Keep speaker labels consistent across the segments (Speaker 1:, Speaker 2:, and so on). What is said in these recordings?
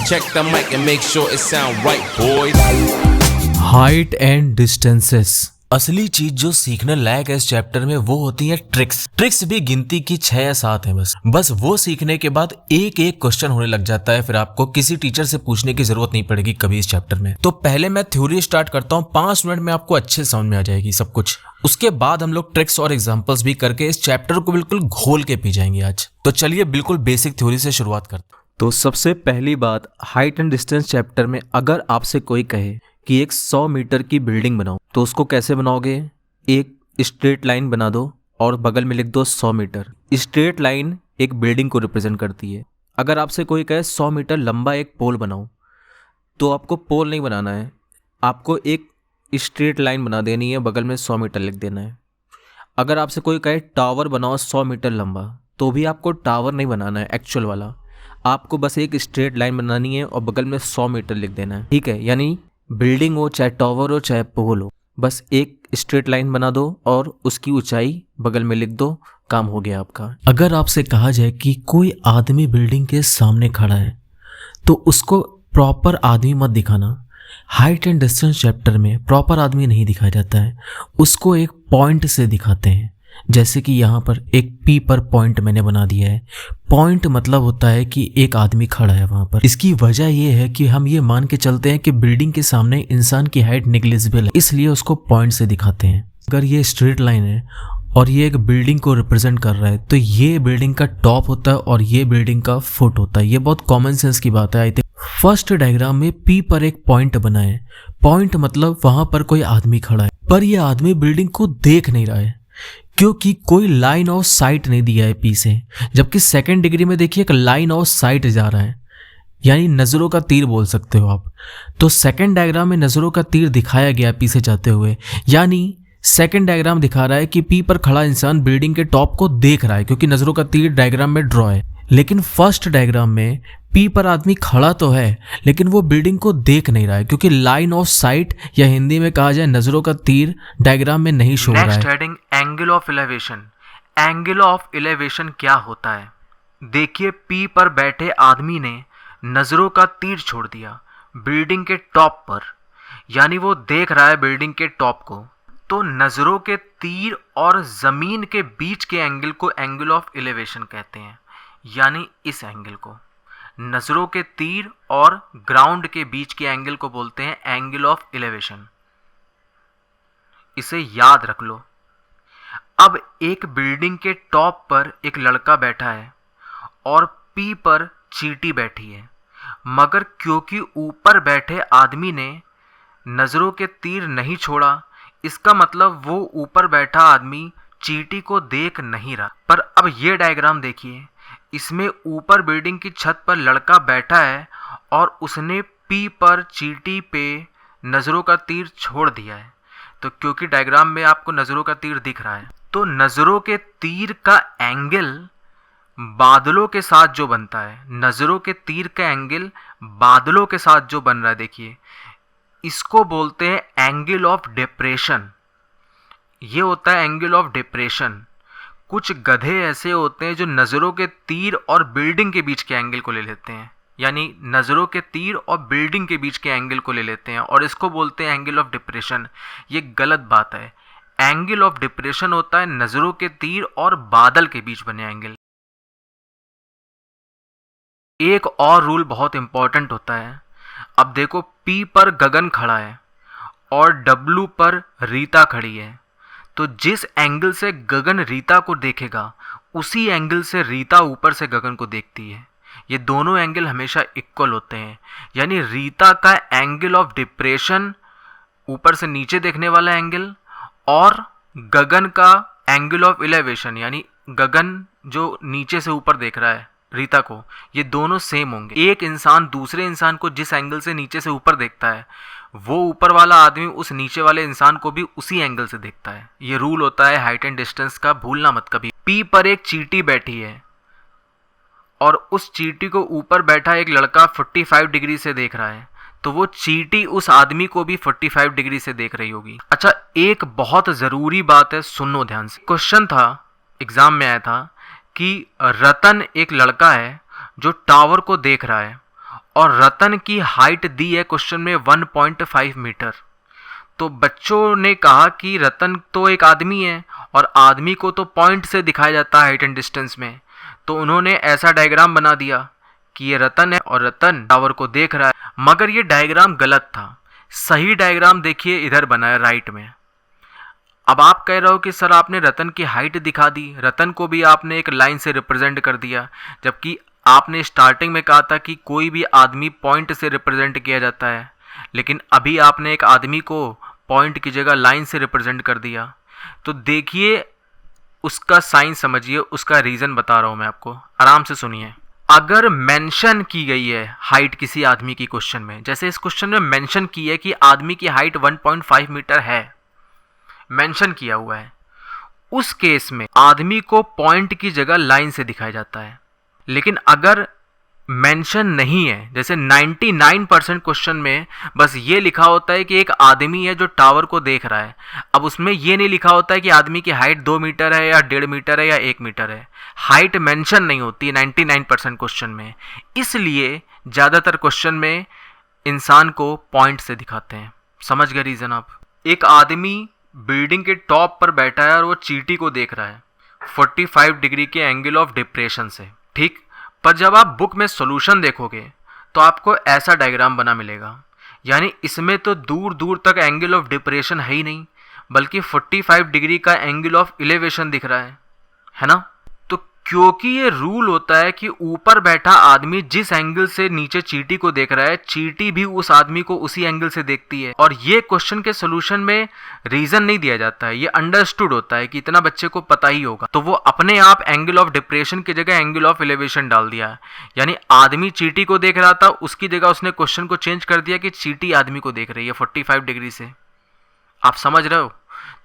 Speaker 1: Check the mic and make sure it sound right, boys.
Speaker 2: Height and distances. असली चीज जो सीखने लायक है इस चैप्टर में वो होती है ट्रिक्स। ट्रिक्स भी गिनती की 6 या 7 है बस वो सीखने के बाद एक एक क्वेश्चन होने लग जाता है, फिर आपको किसी टीचर से पूछने की जरूरत नहीं पड़ेगी कभी इस चैप्टर में। तो पहले मैं थ्योरी स्टार्ट करता हूँ, 5 मिनट में आपको अच्छे समझ में आ जाएगी सब कुछ। उसके बाद हम लोग ट्रिक्स और एग्जाम्पल्स भी करके इस चैप्टर को बिल्कुल घोल के पी जाएंगे आज। तो चलिए बिल्कुल बेसिक थ्योरी से शुरुआत करते हैं। तो सबसे पहली बात, हाइट एंड डिस्टेंस चैप्टर में अगर आपसे कोई कहे कि एक 100 मीटर की बिल्डिंग बनाओ तो उसको कैसे बनाओगे? एक स्ट्रेट लाइन बना दो और बगल में लिख दो 100 मीटर। स्ट्रेट लाइन एक बिल्डिंग को रिप्रेजेंट करती है। अगर आपसे कोई कहे 100 मीटर लंबा एक पोल बनाओ तो आपको पोल नहीं बनाना है, आपको एक स्ट्रेट लाइन बना देनी है, बगल में 100 मीटर लिख देना है। अगर आपसे कोई कहे टावर बनाओ 100 मीटर लंबा तो भी आपको टावर नहीं बनाना है एक्चुअल वाला, आपको बस एक स्ट्रेट लाइन बनानी है और बगल में 100 मीटर लिख देना है। ठीक है, यानी बिल्डिंग हो चाहे टावर हो चाहे पोल हो, बस एक स्ट्रेट लाइन बना दो और उसकी ऊंचाई बगल में लिख दो, काम हो गया आपका। अगर आपसे कहा जाए कि कोई आदमी बिल्डिंग के सामने खड़ा है तो उसको प्रॉपर आदमी मत दिखाना। हाइट एंड डिस्टेंस चैप्टर में प्रॉपर आदमी नहीं दिखाया जाता है, उसको एक पॉइंट से दिखाते हैं। जैसे कि यहाँ पर एक पी पर पॉइंट मैंने बना दिया है। पॉइंट मतलब होता है कि एक आदमी खड़ा है वहाँ पर। इसकी वजह यह है कि हम ये मान के चलते हैं कि बिल्डिंग के सामने इंसान की हाइट नेग्लिजिबल है, इसलिए उसको पॉइंट से दिखाते हैं। अगर ये स्ट्रेट लाइन है और ये एक बिल्डिंग को रिप्रेजेंट कर रहा है तो ये बिल्डिंग का टॉप होता है और ये बिल्डिंग का फुट होता है। ये बहुत कॉमन सेंस की बात है। आई थिंक फर्स्ट डायग्राम में पी पर एक पॉइंट बना है। पॉइंट मतलब वहां पर कोई आदमी खड़ा है, पर यह आदमी बिल्डिंग को देख नहीं रहा है क्योंकि कोई लाइन ऑफ साइट नहीं दिया है पी से। जबकि सेकंड डिग्री में देखिए एक लाइन ऑफ साइट जा रहा है, यानी नजरों का तीर बोल सकते हो आप। तो सेकंड डायग्राम में नजरों का तीर दिखाया गया पी से जाते हुए, यानी सेकंड डायग्राम दिखा रहा है कि पी पर खड़ा इंसान बिल्डिंग के टॉप को देख रहा है क्योंकि नजरों का तीर डायग्राम में ड्रॉ है। लेकिन फर्स्ट डायग्राम में पी पर आदमी खड़ा तो है लेकिन वो बिल्डिंग को देख नहीं रहा है क्योंकि लाइन ऑफ साइट या हिंदी में कहा जाए नजरों का तीर डायग्राम में नहीं शो रहा है।
Speaker 3: Next heading, angle of elevation. Angle of elevation क्या होता है? देखिए, पी पर बैठे आदमी ने नजरों का तीर छोड़ दिया बिल्डिंग के टॉप पर, यानी वो देख रहा है बिल्डिंग के टॉप को। तो नजरों के तीर और जमीन के बीच के एंगल को एंगल ऑफ एलिवेशन कहते हैं, यानी इस एंगल को। नजरों के तीर और ग्राउंड के बीच के एंगल को बोलते हैं एंगल ऑफ एलिवेशन। इसे याद रख लो। अब एक बिल्डिंग के टॉप पर एक लड़का बैठा है और पी पर चींटी बैठी है, मगर क्योंकि ऊपर बैठे आदमी ने नजरों के तीर नहीं छोड़ा, इसका मतलब वो ऊपर बैठा आदमी चींटी को देख नहीं रहा। पर अब ये डायग्राम देखिए, इसमें ऊपर बिल्डिंग की छत पर लड़का बैठा है और उसने पी पर चींटी पे नजरों का तीर छोड़ दिया है। तो क्योंकि डायग्राम में आपको नजरों का तीर दिख रहा है, तो नजरों के तीर का एंगल बादलों के साथ जो बनता है, नजरों के तीर का एंगल बादलों के साथ जो बन रहा है, देखिए इसको बोलते हैं एंगल ऑफ डिप्रेशन। ये होता है एंगल ऑफ डिप्रेशन। कुछ गधे ऐसे होते हैं जो नजरों के तीर और बिल्डिंग के बीच के एंगल को ले लेते हैं, यानी नजरों के तीर और बिल्डिंग के बीच के एंगल को ले लेते हैं और इसको बोलते हैं एंगल ऑफ डिप्रेशन। ये गलत बात है। एंगल ऑफ डिप्रेशन होता है नजरों के तीर और बादल के बीच बने एंगल। एक और रूल बहुत इंपॉर्टेंट होता है। अब देखो, पी पर गगन खड़ा है और डब्लू पर रीता खड़ी है, तो जिस एंगल से गगन रीता को देखेगा उसी एंगल से रीता ऊपर से गगन को देखती है। ये दोनों एंगल हमेशा इक्वल होते हैं, यानी रीता का एंगल ऑफ डिप्रेशन ऊपर से नीचे देखने वाला एंगल और गगन का एंगल ऑफ एलिवेशन, यानी गगन जो नीचे से ऊपर देख रहा है रीता को, ये दोनों सेम होंगे। एक इंसान दूसरे इंसान को जिस एंगल से नीचे से ऊपर देखता है, वो ऊपर वाला आदमी उस नीचे वाले इंसान को भी उसी एंगल से देखता है। ये रूल होता है हाइट एंड डिस्टेंस का, भूलना मत कभी। पी पर एक चींटी बैठी है और उस चींटी को ऊपर बैठा एक लड़का 45 डिग्री से देख रहा है, तो वो चींटी उस आदमी को भी 45 डिग्री से देख रही होगी। अच्छा, एक बहुत ज़रूरी बात है, सुनो ध्यान से। क्वेश्चन था, एग्जाम में आया था कि रतन एक लड़का है जो टावर को देख रहा है और रतन की हाइट दी है क्वेश्चन में 1.5 मीटर। तो बच्चों ने कहा कि रतन तो एक आदमी है और आदमी को तो पॉइंट से दिखाया जाता है हाइट एंड डिस्टेंस में। तो उन्होंने ऐसा डायग्राम बना दिया कि ये रतन है और रतन टावर को देख रहा है, मगर ये डायग्राम गलत था। सही डायग्राम देखिए इधर बना है राइट में। अब आप कह रहे हो कि सर आपने रतन की हाइट दिखा दी, रतन को भी आपने एक लाइन से रिप्रेजेंट कर दिया, जबकि आपने स्टार्टिंग में कहा था कि कोई भी आदमी पॉइंट से रिप्रेजेंट किया जाता है, लेकिन अभी आपने एक आदमी को पॉइंट की जगह लाइन से रिप्रेजेंट कर दिया। तो देखिए उसका साइन समझिए, उसका रीज़न बता रहा हूँ मैं आपको, आराम से सुनिए। अगर मेंशन की गई है हाइट किसी आदमी की क्वेश्चन में, जैसे इस क्वेश्चन में मेंशन की है कि आदमी की हाइट 1.5 मीटर है, मेंशन किया हुआ है, उस केस में आदमी को पॉइंट की जगह लाइन से दिखाया जाता है। लेकिन अगर मेंशन नहीं है, जैसे 99% क्वेश्चन में बस ये लिखा होता है कि एक आदमी है जो टावर को देख रहा है, अब उसमें ये नहीं लिखा होता है कि आदमी की हाइट 2 मीटर है या 1.5 मीटर है या 1 मीटर है। हाइट मेंशन नहीं होती है 99% क्वेश्चन में, इसलिए ज़्यादातर क्वेश्चन में इंसान को पॉइंट से दिखाते हैं। समझ गए रीज़न आप? एक आदमी बिल्डिंग के टॉप पर बैठा है और वो चींटी को देख रहा है 45 डिग्री के एंगल ऑफ डिप्रेशन से, ठीक। पर जब आप बुक में सॉल्यूशन देखोगे तो आपको ऐसा डायग्राम बना मिलेगा, यानी इसमें तो दूर दूर तक एंगल ऑफ डिप्रेशन है ही नहीं, बल्कि 45 डिग्री का एंगल ऑफ इलेवेशन दिख रहा है ना। तो क्योंकि ये रूल होता है कि ऊपर बैठा आदमी जिस एंगल से नीचे चींटी को देख रहा है, चींटी भी उस आदमी को उसी एंगल से देखती है। और ये क्वेश्चन के सोल्यूशन में रीजन नहीं दिया जाता है, ये अंडरस्टूड होता है कि इतना बच्चे को पता ही होगा, तो वो अपने आप एंगल ऑफ डिप्रेशन की जगह एंगल ऑफ एलिवेशन डाल दिया है। यानी आदमी चींटी को देख रहा था, उसकी जगह उसने क्वेश्चन को चेंज कर दिया कि चींटी आदमी को देख रही है 45 डिग्री से। आप समझ रहे हो?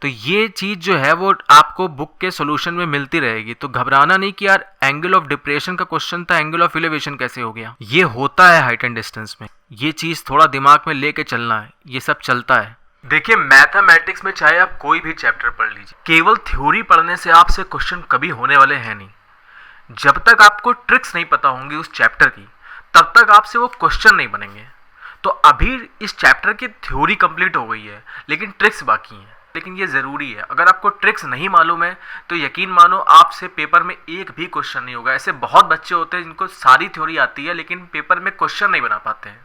Speaker 3: तो ये चीज़ जो है वो आपको बुक के सॉल्यूशन में मिलती रहेगी, तो घबराना नहीं कि यार एंगल ऑफ डिप्रेशन का क्वेश्चन था, एंगल ऑफ एलिवेशन कैसे हो गया। ये होता है हाइट एंड डिस्टेंस में, ये चीज़ थोड़ा दिमाग में लेके चलना है, ये सब चलता है। देखिए मैथमेटिक्स में चाहे आप कोई भी चैप्टर पढ़ लीजिए, केवल थ्योरी पढ़ने से आपसे क्वेश्चन कभी होने वाले हैं नहीं। जब तक आपको ट्रिक्स नहीं पता होंगी उस चैप्टर की, तब तक आपसे वो क्वेश्चन नहीं बनेंगे। तो अभी इस चैप्टर की थ्योरी कंप्लीट हो गई है, लेकिन ट्रिक्स बाकी हैं, लेकिन ये ज़रूरी है। अगर आपको ट्रिक्स नहीं मालूम है तो यकीन मानो आपसे पेपर में एक भी क्वेश्चन नहीं होगा। ऐसे बहुत बच्चे होते हैं जिनको सारी थ्योरी आती है लेकिन पेपर में क्वेश्चन नहीं बना पाते हैं।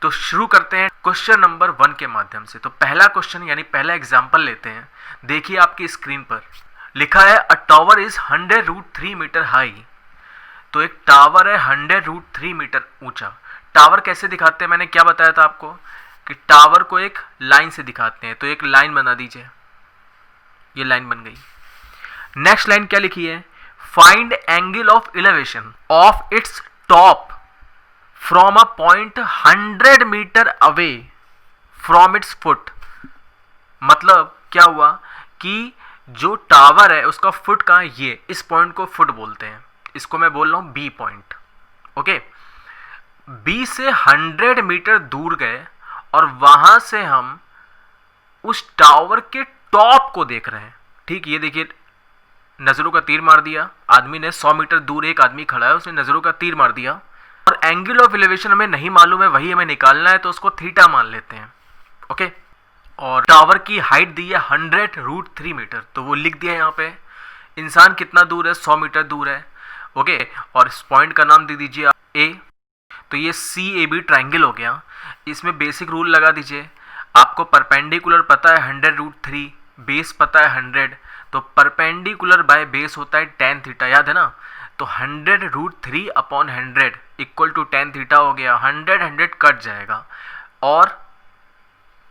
Speaker 3: तो शुरू करते हैं क्वेश्चन नंबर 1 के माध्यम से। तो पहला क्वेश्चन यानी पहला एग्जाम्पल लेते हैं। देखिए आपकी स्क्रीन पर लिखा है a tower is 100√3 metre high. तो एक टावर है 100√3 मीटर ऊंचा। टावर कैसे दिखाते हैं, मैंने क्या बताया था आपको कि टावर को एक लाइन से दिखाते हैं। तो एक लाइन बना दीजिए, ये लाइन बन गई। नेक्स्ट लाइन क्या लिखी है, find angle of elevation of its top from a point 100 metre away from its foot. मतलब क्या हुआ कि जो टावर है उसका फुट कहाँ है, ये इस पॉइंट को फुट बोलते हैं, इसको मैं बोल रहा हूं बी पॉइंट। ओके, बी से 100 मीटर दूर गए और वहां से हम उस टावर के टॉप को देख रहे हैं। ठीक, ये देखिए नजरों का तीर मार दिया आदमी ने। 100 मीटर दूर एक आदमी खड़ा है, उसने नजरों का तीर मार दिया। और एंगल ऑफ एलिवेशन हमें नहीं मालूम है, वही हमें निकालना है, तो उसको थीटा मान लेते हैं। ओके, और टावर की हाइट दी है 100√3 मीटर, तो वो लिख दिया यहाँ पे। इंसान कितना दूर है, 100 मीटर दूर है। ओके, और इस पॉइंट का नाम दे दीजिए आप ए। तो ये CAB ट्राइंगल हो गया। इसमें बेसिक रूल लगा दीजिए। आपको परपेंडिकुलर पता है 100√3, बेस पता है 100, तो परपेंडिकुलर बाय बेस होता है tan थीटा, याद है ना। तो 100√3 upon 100 equal to tan theta हो गया। 100 कट जाएगा और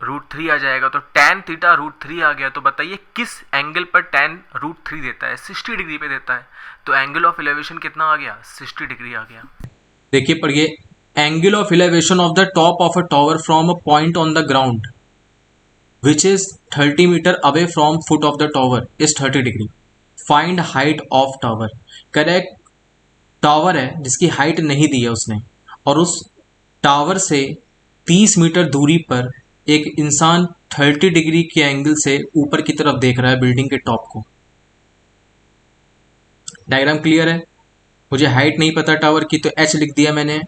Speaker 3: √3 आ जाएगा, तो tan थीटा √3 आ गया। तो बताइए किस एंगल पर tan √3 देता है, 60 डिग्री पे देता है। तो एंगल ऑफ एलिवेशन कितना आ गया, 60 डिग्री आ गया।
Speaker 4: देखिए पढ़िए, angle of elevation of the top of a tower from a point on the ground which is 30 metre away from foot of the tower is 30 degree. Find height of tower. Correct, tower है जिसकी height नहीं दी है उसने, और उस tower से 30 metre दूरी पर एक इंसान 30 डिग्री के एंगल से ऊपर की तरफ देख रहा है बिल्डिंग के टॉप को। डायग्राम क्लियर है? मुझे हाइट नहीं पता टावर की, तो H लिख दिया मैंने।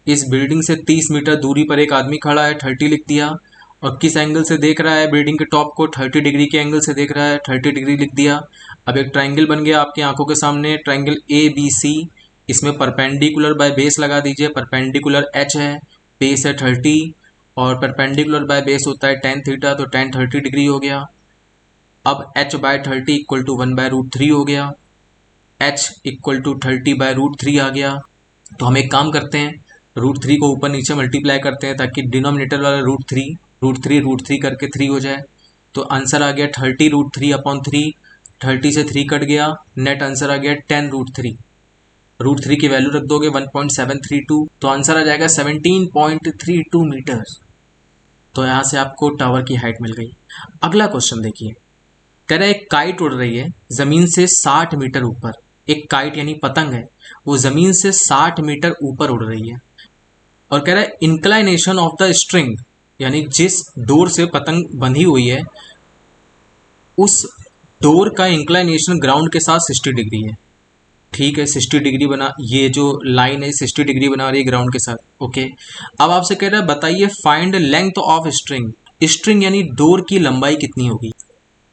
Speaker 4: इस बिल्डिंग से 30 मीटर दूरी पर एक आदमी खड़ा है, 30 लिख दिया। और किस एंगल से देख रहा है बिल्डिंग के टॉप को, 30 डिग्री के एंगल से देख रहा है, 30 डिग्री लिख दिया। अब एक ट्राइंगल बन गया आपकी आंखों के सामने, ट्राइंगल ए बी सी। इसमें परपेंडिकुलर बाय बेस लगा दीजिए, परपेंडिकुलर एच है, बेस है 30 और परपेंडिकुलर बाय बेस होता है tan थीटा, तो tan 30 डिग्री हो गया। अब h बाय 30 इक्वल टू 1/√3 हो गया, h इक्वल टू 30/√3 आ गया। तो हम एक काम करते हैं, √3 को ऊपर नीचे मल्टीप्लाई करते हैं ताकि डिनोमिनेटर वाला √3 करके 3 हो जाए। तो आंसर आ गया 30√3/3, 30 से 3 कट गया, नेट आंसर आ गया 10√3। √3 की वैल्यू रख दोगे 1.732, तो आंसर आ जाएगा 17.32 मीटर। तो यहाँ से आपको टावर की हाइट मिल गई। अगला क्वेश्चन देखिए, कह रहा है एक काइट उड़ रही है ज़मीन से 60 मीटर ऊपर। एक काइट यानी पतंग है, वो ज़मीन से 60 मीटर ऊपर उड़ रही है और कह रहा है इंक्लाइनेशन ऑफ द स्ट्रिंग, यानी जिस डोर से पतंग बंधी हुई है उस डोर का इंक्लाइनेशन ग्राउंड के साथ 60 डिग्री है। ठीक है, 60 डिग्री बना, ये जो लाइन है 60 डिग्री बना रही है ग्राउंड के साथ। ओके, अब आपसे कह रहा है बताइए find length of string. String यानी डोर की लंबाई कितनी होगी।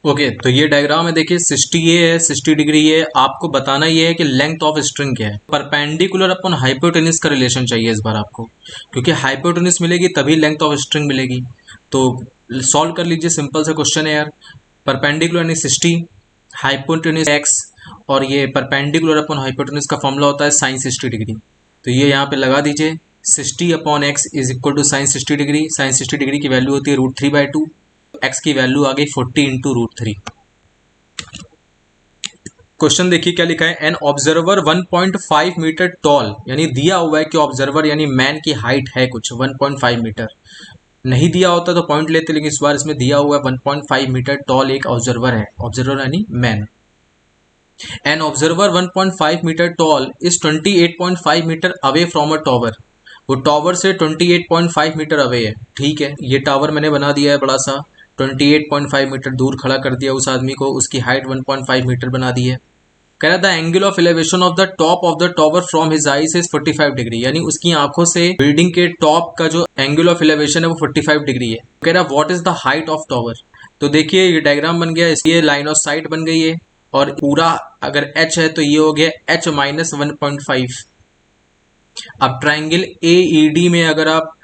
Speaker 4: ओके, तो ये डायग्राम है, देखिए 60 ये है, 60 डिग्री ये। आपको बताना ये है कि लेंथ ऑफ स्ट्रिंग क्या है। परपेंडिकुलर अपन हाइपोटेनिस का रिलेशन चाहिए इस बार आपको, क्योंकि हाइपोटेनिस मिलेगी तभी लेंथ ऑफ स्ट्रिंग मिलेगी। तो सॉल्व कर लीजिए, सिंपल सा क्वेश्चन है यार। परपेंडिकुलर यानी 60, हाइपोटेनिस x, और ये परपेंडिकुलर अपन हाइपोटेनिस का फॉर्मूला होता है sin 60 डिग्री। तो ये यहाँ पे लगा दीजिए, 60/x is equal to sin 60 degree. sin 60 degree की वैल्यू होती है √3/2, x की वैल्यू आ गई 40 × √3। क्वेश्चन देखिए क्या लिखा है, एन ऑब्जर्वर 1.5 मीटर टॉल, यानी दिया हुआ है कि ऑब्जर्वर यानी मैन की हाइट है कुछ 1.5 मीटर। नहीं दिया होता तो पॉइंट लेते, लेकिन इस बार इसमें दिया हुआ है 1.5 मीटर टॉल एक ऑब्जर्वर है, ऑब्जर्वर यानी man. An observer 1.5 metre tall is 28.5 metre away from a tower. वो टॉवर से 28.5 मीटर अवे है। ठीक है, ये टावर मैंने बना दिया है बड़ा सा, 28.5 मीटर दूर खड़ा कर दिया उस आदमी को, उसकी हाइट 1.5 मीटर बना दी है। कह रहा था angle of elevation of the top of the tower from his eyes is 45 degree, यानी उसकी आंखों से बिल्डिंग के टॉप का जो एंगल ऑफ एलिवेशन है वो 45 डिग्री है। कह रहा what is the height of tower. तो देखिए ये डायग्राम बन गया, इसलिए लाइन ऑफ साइट बन गई है, और पूरा अगर h है तो ये हो गया h माइनस 1.5। अब ट्राइंगल AED में अगर आप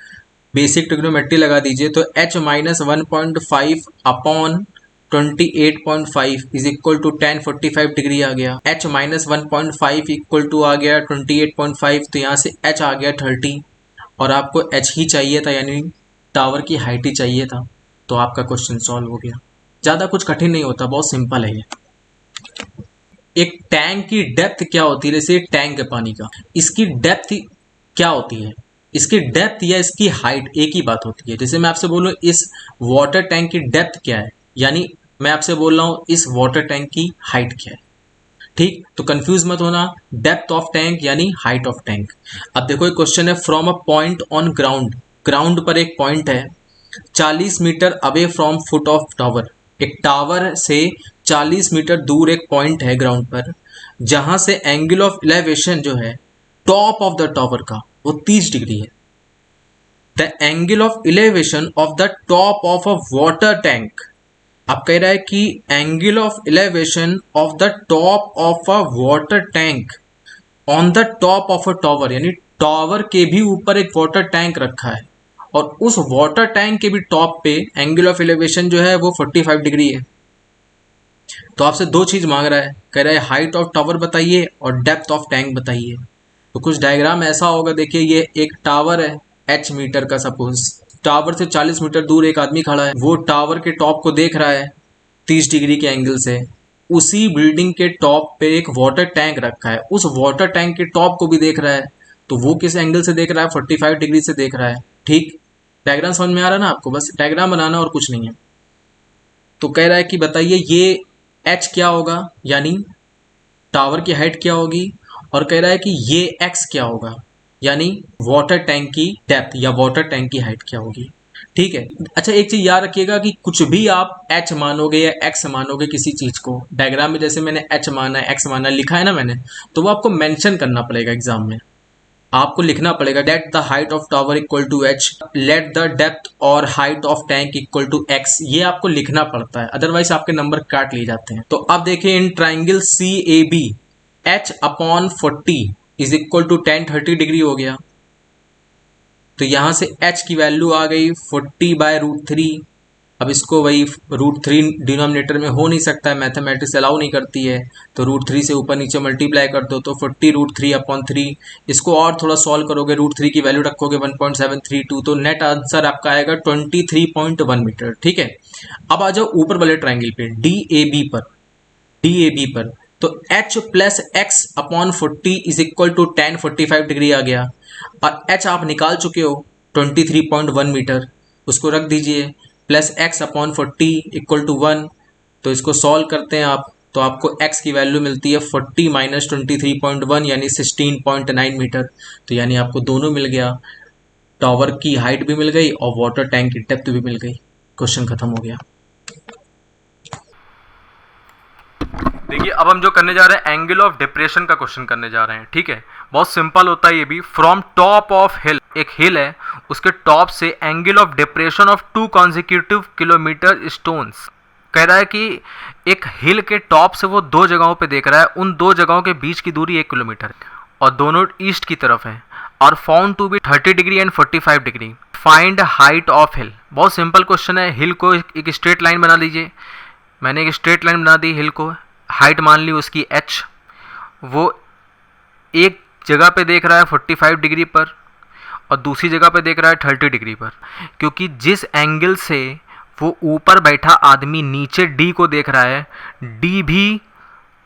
Speaker 4: बेसिक ट्रिग्नोमेट्री लगा दीजिए तो h minus 1.5 upon 28.5 is equal to tan 45 degree आ गया। h माइनस 1.5 इक्वल टू आ गया 28.5, तो यहाँ से h आ गया 30, और आपको h ही चाहिए था, यानी टावर की हाइट ही चाहिए था। तो आपका क्वेश्चन सॉल्व हो गया। ज़्यादा कुछ कठिन नहीं होता, बहुत सिंपल है ये। एक टैंक की डेप्थ क्या होती है, जैसे टैंक है पानी का, इसकी डेप्थ क्या होती है। इसकी डेप्थ या इसकी हाइट एक ही बात होती है। जैसे मैं आपसे बोलूँ इस वाटर टैंक की डेप्थ क्या है, यानी मैं आपसे बोल रहा हूँ इस वाटर टैंक की हाइट क्या है। ठीक, तो कंफ्यूज मत होना, डेप्थ ऑफ टैंक यानी हाइट ऑफ टैंक। अब देखो एक क्वेश्चन है, from a point on ground, ground पर एक पॉइंट है 40 metre away from foot of tower. एक टावर से 40 मीटर दूर एक पॉइंट है ग्राउंड पर, जहां से एंगल ऑफ एलिवेशन जो है टॉप ऑफ द टावर का वो 30 डिग्री है। The angle of elevation of the top of a water tank. आप कह रहा है कि angle of elevation of the top of a water tank on the top of a tower, यानी tower के भी ऊपर एक वाटर टैंक रखा है और उस वाटर टैंक के भी टॉप पे एंगल ऑफ एलिवेशन जो है वो 45 डिग्री है। तो आपसे दो चीज मांग रहा है, कह रहा है हाइट ऑफ टावर बताइए और डेप्थ ऑफ टैंक बताइए। तो कुछ डायग्राम ऐसा होगा, देखिए ये एक टावर है h मीटर का, सपोज टावर से 40 मीटर दूर एक आदमी खड़ा है, वो टावर के टॉप को देख रहा है 30 डिग्री के एंगल से। उसी बिल्डिंग के टॉप पे एक वाटर टैंक रखा है, उस वाटर टैंक के टॉप को भी देख रहा है, तो वो किस एंगल से देख रहा है, 45 डिग्री से देख रहा है। ठीक, डायग्राम समझ में आ रहा है ना आपको, बस डायग्राम बनाना और कुछ नहीं है। तो कह रहा है कि बताइए ये h क्या होगा, यानी टावर की हाइट क्या होगी, और कह रहा है कि ये x क्या होगा, यानी वाटर टैंक की डेप्थ या वाटर टैंक की हाइट क्या होगी। ठीक है, अच्छा एक चीज याद रखिएगा कि कुछ भी आप h मानोगे या x मानोगे किसी चीज को, डायग्राम में जैसे मैंने h माना है x माना लिखा है ना मैंने, तो वो आपको मेंशन करना पड़ेगा एग्जाम में। आपको लिखना पड़ेगा let the height of tower equal to H, let the depth और height of tank equal to X, ये आपको लिखना पड़ता है, अदरवाइज आपके नंबर काट लिए जाते हैं। तो अब देखिए in triangle C A B h upon 40 is equal to tan 30 degree हो गया। तो यहां से h की वैल्यू आ गई 40/√3। अब इसको वही √3 डिनोमिनेटर में हो नहीं सकता है, मैथमेटिक्स अलाउ नहीं करती है, तो √3 से ऊपर नीचे मल्टीप्लाई कर दो तो 40√3/3। इसको और थोड़ा सॉल्व करोगे, √3 की वैल्यू रखोगे 1.732, तो नेट आंसर आपका आएगा 23.1 मीटर। ठीक है, अब आ जाओ ऊपर वाले ट्राइंगल पे DAB पर तो h plus x upon 40 is equal to tan 45 degree आ गया, और h आप निकाल चुके हो 23.1 मीटर, उसको रख दीजिए, plus x upon 40 equal to 1। तो इसको सॉल्व करते हैं आप, तो आपको x की वैल्यू मिलती है 40 माइनस 23.1 यानी 16.9 मीटर। तो यानी आपको दोनों मिल गया, टावर की हाइट भी मिल गई और वाटर टैंक की डेप्थ भी मिल गई। क्वेश्चन खत्म हो गया।
Speaker 3: देखिए अब हम जो करने जा रहे हैं एंगल ऑफ डिप्रेशन का क्वेश्चन करने जा रहे हैं। ठीक है, बहुत सिंपल होता है ये भी। फ्रॉम टॉप ऑफ हिल, एक हिल है, उसके टॉप से angle of depression of 2 consecutive kilometre stones. कह रहा है कि एक हिल के टॉप से वो 2 जगहों पे देख रहा है, उन 2 जगहों के बीच की दूरी 1 किलोमीटर और दोनों ईस्ट की तरफ है, और found to be 30 degree and 45 degree. Find height of hill. बहुत सिंपल क्वेश्चन है। हिल को एक स्ट्रेट लाइन बना लीजिए, मैंने एक स्ट्रेट लाइन बना दी हिल को, हाइट मान ली उसकी h, वो एक जगह पे देख रहा है 45 डिग्री पर और दूसरी जगह पे देख रहा है 30 डिग्री पर। क्योंकि जिस एंगल से वो ऊपर बैठा आदमी नीचे D को देख रहा है, D भी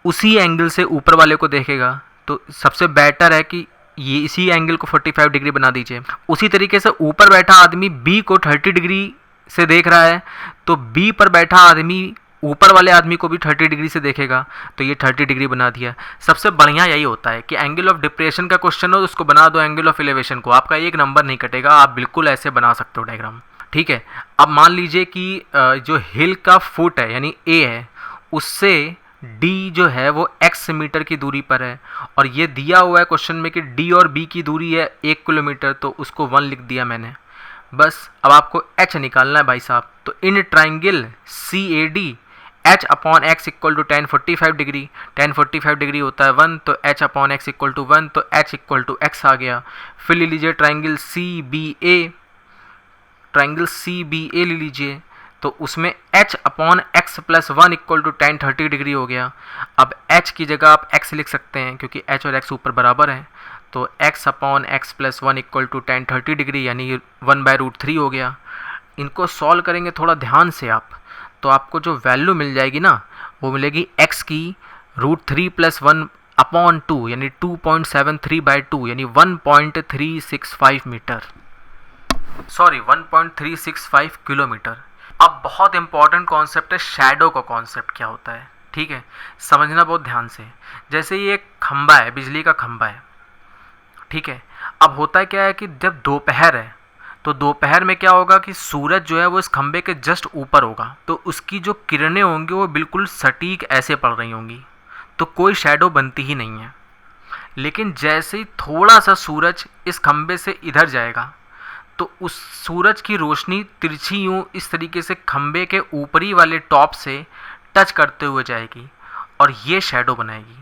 Speaker 3: उसी एंगल से ऊपर वाले को देखेगा, तो सबसे बेटर है कि ये इसी एंगल को 45 डिग्री बना दीजिए। उसी तरीके से ऊपर बैठा आदमी B को 30 डिग्री से देख रहा है, तो B पर बैठा आदमी ऊपर वाले आदमी को भी 30 डिग्री से देखेगा, तो ये 30 डिग्री बना दिया। सबसे बढ़िया यही होता है कि एंगल ऑफ डिप्रेशन का क्वेश्चन हो तो उसको बना दो एंगल ऑफ एलिवेशन को, आपका 1 नंबर नहीं कटेगा, आप बिल्कुल ऐसे बना सकते हो डायग्राम। ठीक है, अब मान लीजिए कि जो हिल का फुट है यानी A है, उससे D जो है वो x मीटर की दूरी पर है, और ये दिया हुआ है क्वेश्चन में कि D और B की दूरी है 1 किलोमीटर, तो उसको 1 लिख दिया मैंने। बस अब आपको h निकालना है भाई साहब। तो in triangle CAD h upon x equal to tan 45 degree, tan 45 degree होता है 1, तो h upon x equal to 1, तो h इक्वल टू x आ गया। फिर ले लीजिए ट्राइंगल CBA ले लीजिए, तो उसमें h upon x plus 1 equal to tan 30 degree हो गया। अब h की जगह आप x लिख सकते हैं क्योंकि h और x ऊपर बराबर हैं, तो x upon x plus 1 equal to tan 30 degree यानी 1/√3 हो गया। इनको सॉल्व करेंगे थोड़ा ध्यान से आप, तो आपको जो वैल्यू मिल जाएगी ना, वो मिलेगी x की √3 + 1 अपॉन 2 यानी 2.73/2 यानी 1.365 मीटर, सॉरी 1.365 किलोमीटर। अब बहुत इंपॉर्टेंट कॉन्सेप्ट है शैडो का कॉन्सेप्ट क्या होता है। ठीक है, समझना बहुत ध्यान से। जैसे ये एक खंबा है, बिजली का खंबा है, ठीक है। अब होता क्या है कि जब दोपहर है तो दोपहर में क्या होगा कि सूरज जो है वो इस खंबे के जस्ट ऊपर होगा, तो उसकी जो किरणें होंगी वो बिल्कुल सटीक ऐसे पड़ रही होंगी, तो कोई शैडो बनती ही नहीं है। लेकिन जैसे ही थोड़ा सा सूरज इस खंबे से इधर जाएगा तो उस सूरज की रोशनी तिरछी यूँ इस तरीके से खंबे के ऊपरी वाले टॉप से टच करते हुए जाएगी और ये शैडो बनाएगी।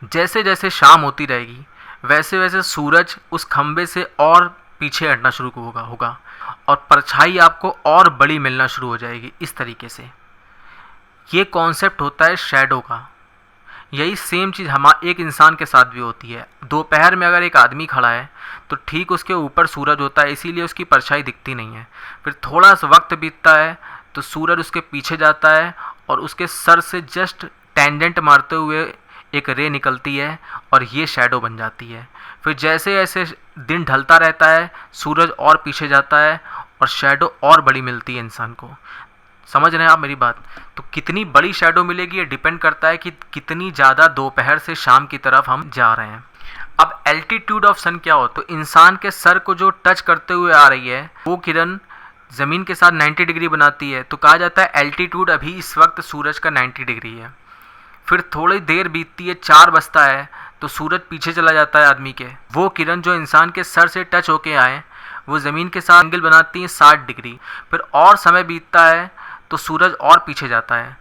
Speaker 3: जैसे जैसे शाम होती रहेगी वैसे वैसे सूरज उस खंबे से और पीछे हटना शुरू होगा और परछाई आपको और बड़ी मिलना शुरू हो जाएगी इस तरीके से। ये कॉन्सेप्ट होता है शैडो का। यही सेम चीज़ एक इंसान के साथ भी होती है। दोपहर में अगर एक आदमी खड़ा है तो ठीक उसके ऊपर सूरज होता है, इसीलिए उसकी परछाई दिखती नहीं है। फिर थोड़ा सा वक्त बीतता है तो सूरज उसके पीछे जाता है और उसके सर से जस्ट टेंजेंट मारते हुए एक रे निकलती है और ये शैडो बन जाती है। फिर जैसे जैसे दिन ढलता रहता है सूरज और पीछे जाता है और शैडो और बड़ी मिलती है इंसान को। समझ रहे हैं आप मेरी बात? तो कितनी बड़ी शैडो मिलेगी ये डिपेंड करता है कि कितनी ज़्यादा दोपहर से शाम की तरफ हम जा रहे हैं। अब एल्टीट्यूड ऑफ सन क्या हो, तो इंसान के सर को जो टच करते हुए आ रही है वो किरण ज़मीन के साथ 90 डिग्री बनाती है, तो कहा जाता है एल्टीट्यूड अभी इस वक्त सूरज का 90 डिग्री है। फिर थोड़ी देर बीतती है, 4 बजता है तो सूरज पीछे चला जाता है आदमी के। वो किरण जो इंसान के सर से टच होके आए वो ज़मीन के साथ एंगल बनाती हैं 60 डिग्री। फिर और समय बीतता है तो सूरज और पीछे जाता है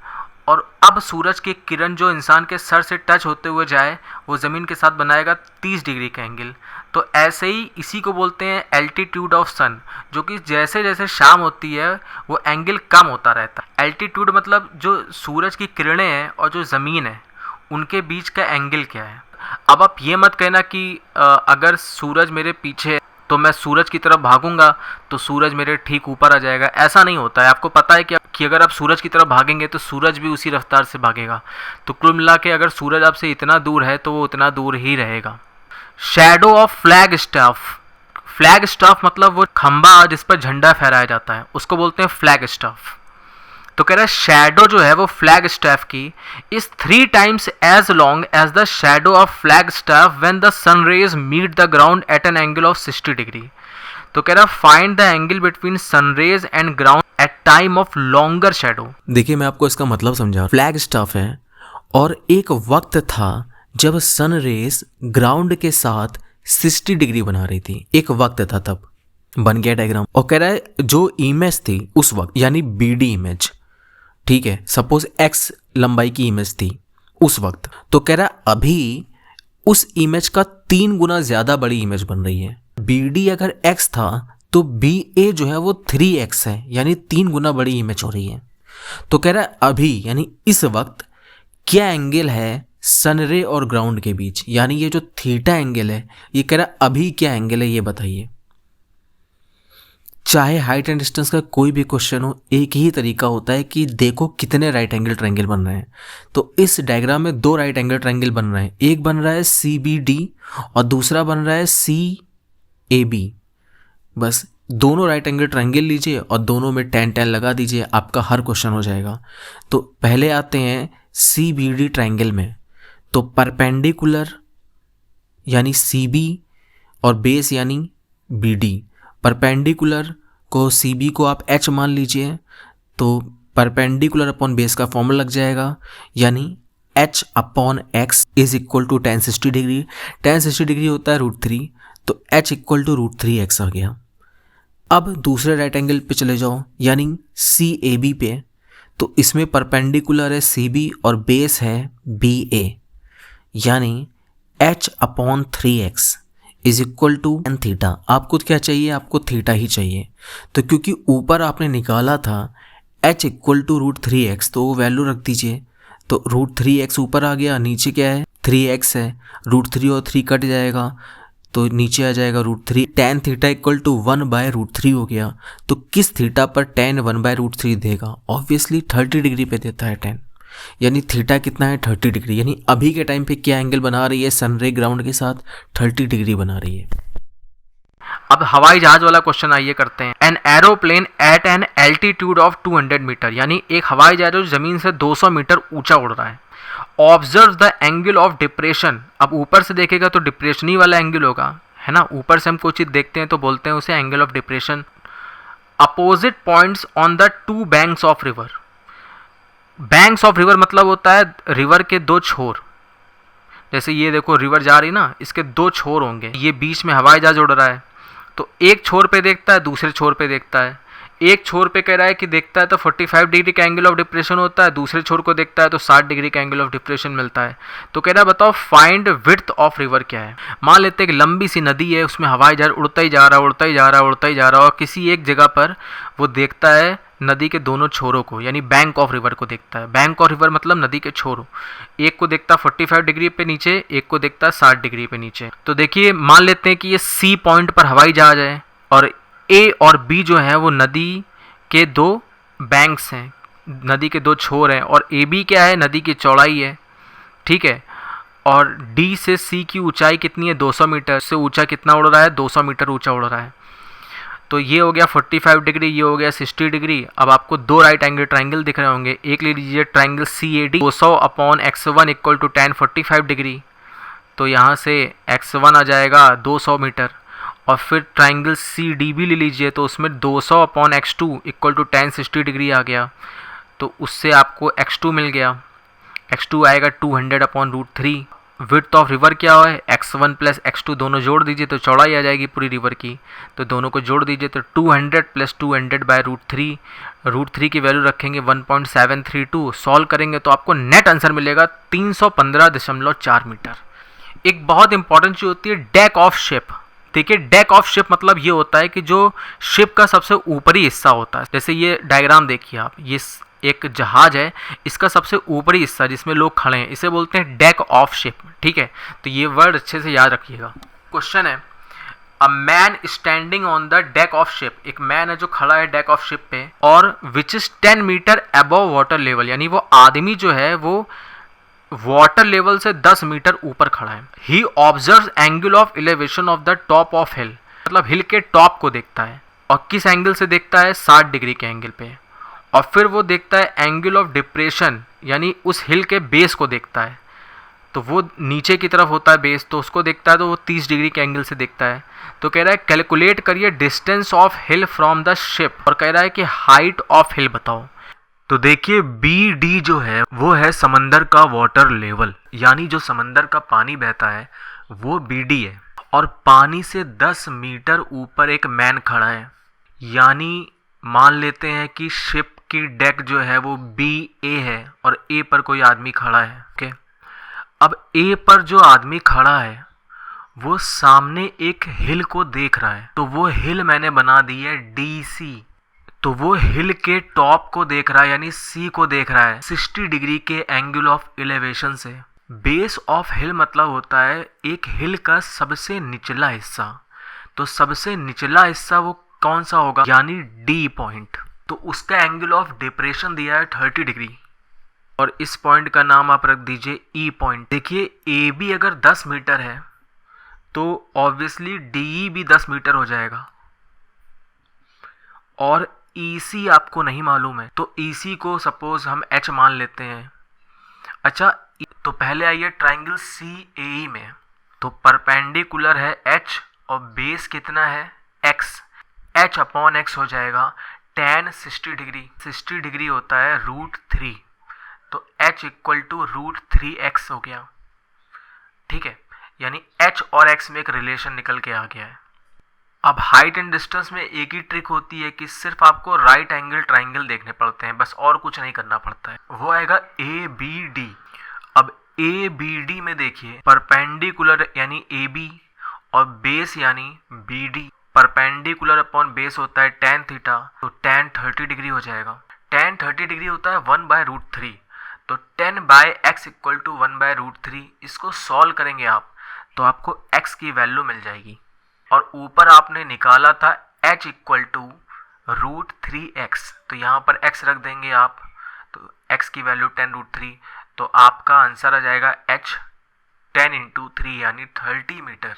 Speaker 3: और अब सूरज की किरण जो इंसान के सर से टच होते हुए जाए वो ज़मीन के साथ बनाएगा 30 डिग्री का एंगल। तो ऐसे ही इसी को बोलते हैं एल्टीट्यूड ऑफ सन, जो कि जैसे जैसे शाम होती है वो एंगल कम होता रहता है। एल्टीट्यूड मतलब जो सूरज की किरणें हैं और जो ज़मीन है उनके बीच का एंगल क्या है। अब आप ये मत कहना कि अगर सूरज मेरे पीछे तो मैं सूरज की तरफ भागूंगा तो सूरज मेरे ठीक ऊपर आ जाएगा। ऐसा नहीं होता है। आपको पता है कि अगर आप सूरज की तरफ भागेंगे तो सूरज भी उसी रफ्तार से भागेगा। तो कुल मिला के अगर सूरज आपसे इतना दूर है तो वो उतना दूर ही रहेगा। Shadow of flag staff. Flag staff मतलब वो खंबा जिस पर झंडा फहराया जाता है उसको बोलते हैं फ्लैग स्टाफ। तो कह रहा है शैडो जो है वो फ्लैग स्टाफ की is 3 times as long as the shadow of flag staff when the sun rays meet the ground at an angle of 60 degree. तो कह रहा है find the angle between sun rays and ground at time of longer shadow.
Speaker 2: देखिए मैं आपको इसका मतलब समझा। फ्लैग स्टाफ है और एक वक्त था जब सन रेज ग्राउंड के साथ 60 डिग्री बना रही थी। एक वक्त था तब बन गया डायग्राम। और कह रहा है जो इमेज थी उस वक्त यानी बीडी इमेज, ठीक है, सपोज एक्स लंबाई की इमेज थी उस वक्त, तो कह रहा है अभी उस इमेज का 3 गुना ज्यादा बड़ी इमेज बन रही है। BD अगर x था तो BA जो है वो 3x है यानी 3 गुना बड़ी इमेज हो रही है। तो कह रहा है अभी यानी इस वक्त क्या एंगल है सन रे और ग्राउंड के बीच, यानी ये जो थीटा एंगल है ये कह रहा है अभी क्या एंगल है ये बताइए। चाहे हाइट एंड डिस्टेंस का कोई भी क्वेश्चन हो एक ही तरीका होता है कि देखो कितने राइट एंगल ट्रायंगल बन रहे हैं। तो इस डायग्राम में 2 राइट एंगल ट्रायंगल बन रहे हैं, एक बन रहा है CBD और दूसरा बन रहा है CAB। बस दोनों राइट एंगल ट्रायंगल लीजिए और दोनों में 10-10 लगा दीजिए, आपका हर क्वेश्चन हो जाएगा। तो पहले आते हैं CBD ट्रायंगल में। तो परपेंडिकुलर यानी CB और बेस यानी BD। परपेंडिकुलर को CB को आप H मान लीजिए तो परपेंडिकुलर अपॉन बेस का फॉर्मूला लग जाएगा यानी H upon X is equal to tan 60 degree. tan 60 degree होता है √3, तो H इक्वल टू √3x आ गया। अब दूसरे राइट एंगल पे चले जाओ यानी CAB पे। तो इसमें परपेंडिकुलर है CB और बेस है BA यानी H upon 3x is equal to tan theta. आपको क्या चाहिए, आपको थीटा ही चाहिए। तो क्योंकि ऊपर आपने निकाला था H इक्वल टू √3x तो वो वैल्यू रख दीजिए। तो √3x ऊपर आ गया, नीचे क्या है 3x है, √3 और 3 कट जाएगा तो नीचे आ जाएगा √3। tan थीटा इक्वल टू 1/√3 हो गया। तो किस थीटा पर tan 1/√3 देगा, ऑब्वियसली 30 डिग्री पे देता है tan, यानी थीटा कितना है 30 डिग्री। यानी अभी के टाइम पे क्या एंगल बना रही है सन रे ग्राउंड के साथ 30 डिग्री बना रही है।
Speaker 3: अब हवाई जहाज वाला क्वेश्चन आइए करते हैं। An aeroplane at an altitude of 200 metre, यानी एक हवाई जहाज जो जमीन से 200 मीटर ऊंचा उड़ रहा है। Observe the angle of depression. अब ऊपर से देखेगा तो डिप्रेशन ही वाला एंगल होगा, है ना। ऊपर से हम कोई चीज देखते हैं तो बोलते हैं उसे angle of depression. Opposite points on the 2 banks of river. Banks of river मतलब होता है रिवर के 2 छोर। जैसे ये देखो रिवर जा रही ना, इसके 2 छोर होंगे, ये बीच में हवाई जहाज उड़ रहा है। तो एक छोर पे देखता है, दूसरे छोर पे देखता है। एक छोर पे कह रहा है कि देखता है तो 45 डिग्री का एंगल ऑफ डिप्रेशन होता है, दूसरे छोर को देखता है तो 60 डिग्री का एंगल ऑफ डिप्रेशन मिलता है। तो कह रहा है बताओ फाइंड विड्थ ऑफ रिवर क्या है। मान लेते हैं कि लंबी सी नदी है, उसमें हवाई जहाज उड़ता ही जा रहा है, उड़ता ही जा रहा है, उड़ता ही जा रहा है, और किसी एक जगह पर वो देखता है नदी के दोनों छोरों को, यानी बैंक ऑफ रिवर को देखता है। बैंक ऑफ रिवर मतलब नदी के छोरों, एक को देखता है 45 डिग्री पे नीचे, एक को देखता है 60 डिग्री पे नीचे। तो देखिए मान लेते हैं कि ये C पॉइंट पर हवाई जहाज है और A और B जो है वो नदी के 2 बैंक्स हैं, नदी के 2 छोर हैं, और AB क्या है, नदी की चौड़ाई है, ठीक है। और D से C की ऊंचाई कितनी है 200 मीटर, से ऊंचा कितना उड़ रहा है 200 मीटर ऊंचा उड़ रहा है। तो ये हो गया 45 डिग्री, ये हो गया 60 डिग्री। अब आपको 2 राइट एंगल ट्रायंगल दिख रहे होंगे। एक ले लीजिए triangle CAD, 200 upon x1 equal to tan 45 degree. तो यहाँ से x1 आ जाएगा 200 मीटर। और फिर ट्रायंगल CDB ले लीजिए, तो उसमें 200 upon x2 equal to tan 60 degree आ गया। तो उससे आपको x2 मिल गया। x2 आएगा 200 अपॉन √3। विड्थ ऑफ रिवर क्या है, x1 प्लस x2 दोनों जोड़ दीजिए तो चौड़ाई आ जाएगी पूरी रिवर की, तो दोनों को जोड़ दीजिए तो 200 प्लस 200 बाय √3 की वैल्यू रखेंगे 1.732, सॉल्व करेंगे तो आपको नेट आंसर मिलेगा 315.4 मीटर। एक बहुत इंपॉर्टेंट चीज़ होती है डेक ऑफ शिप। देखिए डेक ऑफ शिप मतलब ये होता है कि जो शिप का सबसे ऊपरी हिस्सा होता है, जैसे ये डायग्राम देखिए आप, ये एक जहाज है, इसका सबसे ऊपरी हिस्सा जिसमें लोग खड़े हैं इसे बोलते हैं डेक ऑफ शिप। ठीक है, तो ये वर्ड अच्छे से याद रखिएगा। क्वेश्चन है a man standing on the deck of ship, एक मैन है जो खड़ा है डेक ऑफ शिप पे, और which is 10 metre above water level, यानी वो आदमी जो है वो वाटर लेवल से 10 मीटर ऊपर खड़ा है। He observe angle of elevation of the top of hill, मतलब हिल के टॉप को देखता है, और किस एंगल से देखता है, 60 डिग्री के एंगल पे। और फिर वो देखता है एंगल ऑफ डिप्रेशन, यानी उस हिल के बेस को देखता है, तो वो नीचे की तरफ होता है बेस, तो उसको देखता है तो वो 30 डिग्री के एंगल से देखता है। तो कह रहा है कैलकुलेट करिए distance of hill from the ship, और कह रहा है कि हाइट ऑफ हिल बताओ। तो देखिए BD जो है वो है समंदर का वाटर लेवल, यानी जो समंदर का पानी बहता है वो BD है, और पानी से 10 मीटर ऊपर एक मैन खड़ा है, यानी मान लेते हैं कि शिप की डेक जो है वो BA है और A पर कोई आदमी खड़ा है। ओके, अब A पर जो आदमी खड़ा है वो सामने एक हिल को देख रहा है, तो वो हिल मैंने बना दी है DC, तो वो हिल के टॉप को देख रहा है, यानी C को देख रहा है 60 डिग्री के एंगल ऑफ एलिवेशन से। बेस ऑफ हिल मतलब होता है एक हिल का सबसे निचला हिस्सा, तो सबसे निचला हिस्सा वो कौन सा होगा, यानी D पॉइंट, तो उसका एंगल ऑफ डिप्रेशन दिया है 30 डिग्री, और इस पॉइंट का नाम आप रख दीजिए E पॉइंट। देखिए AB अगर 10 मीटर है तो ऑब्वियसली DE भी 10 मीटर हो जाएगा, और EC आपको नहीं मालूम है, तो EC को सपोज हम H मान लेते हैं। अच्छा, तो पहले आइए ट्राइंगल CAE में, तो परपेंडिकुलर है H और बेस कितना है X, H अपॉन X हो जाएगा tan 60 डिग्री, 60 डिग्री होता है √3, तो H इक्वल टू √3x हो गया। ठीक है, यानी H और X में एक रिलेशन निकल के आ गया है। अब हाइट एंड डिस्टेंस में एक ही ट्रिक होती है कि सिर्फ आपको राइट एंगल ट्राइंगल देखने पड़ते हैं, बस और कुछ नहीं करना पड़ता है, वो आएगा ABD। अब ABD में देखिए परपेंडिकुलर यानी AB और बेस यानी BD, परपेंडिकुलर अपॉन बेस होता है tan थीटा, तो tan 30 डिग्री हो जाएगा। tan 30 डिग्री होता है 1/√3, तो 10/x इक्वल टू 1/√3। इसको सॉल्व करेंगे आप तो आपको x की वैल्यू मिल जाएगी, और ऊपर आपने निकाला था h इक्वल टू √3x, तो यहाँ पर x रख देंगे आप, तो x की वैल्यू 10√3, तो आपका आंसर आ जाएगा h 10 × 3 यानी 30 मीटर।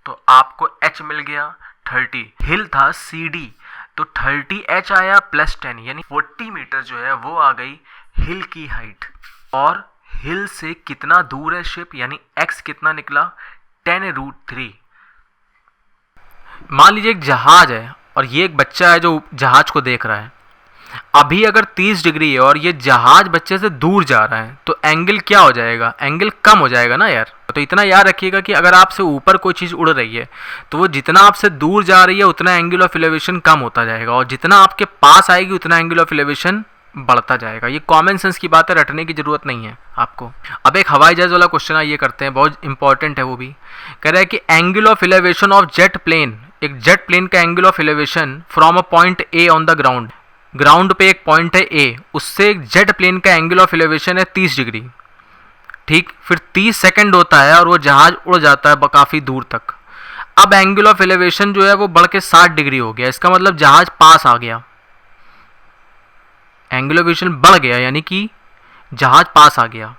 Speaker 3: तो आपको h मिल गया 30, हिल था CD, तो 30h आया प्लस 10 यानी 40 मीटर जो है वो आ गई हिल की हाइट। और हिल से कितना दूर है शिप, यानी x कितना निकला 10√3। मान लीजिए एक जहाज है और ये एक बच्चा है जो जहाज को देख रहा है। अभी अगर 30 डिग्री है और ये जहाज बच्चे से दूर जा रहा है तो एंगल क्या हो जाएगा, एंगल कम हो जाएगा ना यार। तो इतना याद रखिएगा कि अगर आपसे ऊपर कोई चीज़ उड़ रही है तो वो जितना आपसे दूर जा रही है उतना एंगल ऑफ एलिवेशन कम होता जाएगा, और जितना आपके पास आएगी उतना एंगल ऑफ एलिवेशन बढ़ता जाएगा। ये कॉमन सेंस की बात है, रटने की जरूरत नहीं है आपको। अब एक हवाई जहाज वाला क्वेश्चन ये करते हैं, बहुत इंपॉर्टेंट है वो भी। कह रहा है कि angle of elevation of jet plane, एक जेट प्लेन का angle of elevation from a point A on the ground, ground पे एक पॉइंट है ए, उससे एक जेट प्लेन का एंगल ऑफ एलिवेशन है 30 डिग्री। ठीक, फिर 30 सेकंड होता है और वो जहाज उड़ जाता है काफ़ी दूर तक। अब एंगल ऑफ एलिवेशन जो है वो बढ़ के 60 डिग्री हो गया, इसका मतलब जहाज पास आ गया, एंगल ऑफ एलिवेशन बढ़ गया यानी कि जहाज पास आ गया।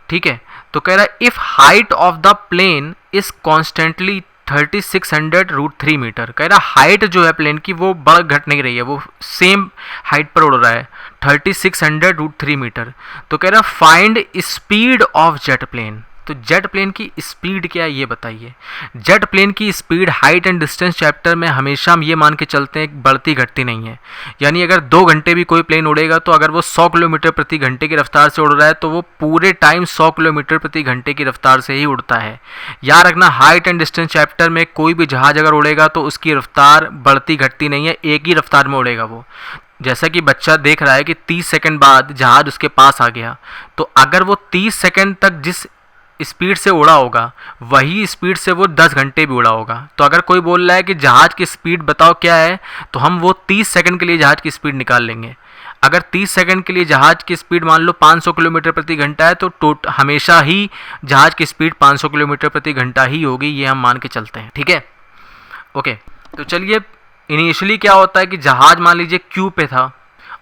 Speaker 3: ठीक है, तो कह रहा है if height of the plane is constantly 3600√3 metre. कह रहा हाइट जो है प्लेन की वो बढ़ घट नहीं रही है, वो सेम हाइट पर उड़ रहा है 3600√3 मीटर। तो कह रहा find speed of jet plane, तो जेट प्लेन की स्पीड क्या है ये बताइए। जेट प्लेन की speed height and distance chapter में हमेशा हम ये मान के चलते हैं बढ़ती घटती नहीं है। यानी अगर 2 घंटे भी कोई प्लेन उड़ेगा तो अगर वो 100 किलोमीटर प्रति घंटे की रफ्तार से उड़ रहा है तो वो पूरे टाइम 100 किलोमीटर प्रति घंटे की रफ्तार से ही उड़ता है। याद रखना, हाइट एंड डिस्टेंस चैप्टर में कोई भी जहाज अगर उड़ेगा तो उसकी रफ्तार बढ़ती घटती नहीं है, एक ही रफ्तार में उड़ेगा वो। जैसा कि बच्चा देख रहा है कि 30 सेकंड बाद जहाज उसके पास आ गया, तो अगर वो 30 सेकंड तक जिस स्पीड से उड़ा होगा वही स्पीड से वो 10 घंटे भी उड़ा होगा। तो अगर कोई बोल रहा है कि जहाज की स्पीड बताओ क्या है, तो हम वो 30 सेकंड के लिए जहाज की स्पीड निकाल लेंगे। अगर 30 सेकंड के लिए जहाज की स्पीड मान लो 500 किलोमीटर प्रति घंटा है तो हमेशा ही जहाज की स्पीड 500 किलोमीटर प्रति घंटा ही होगी, ये हम मान के चलते हैं। ठीक है, ओके। तो चलिए, इनिशियली क्या होता है कि जहाज मान लीजिए क्यू पे था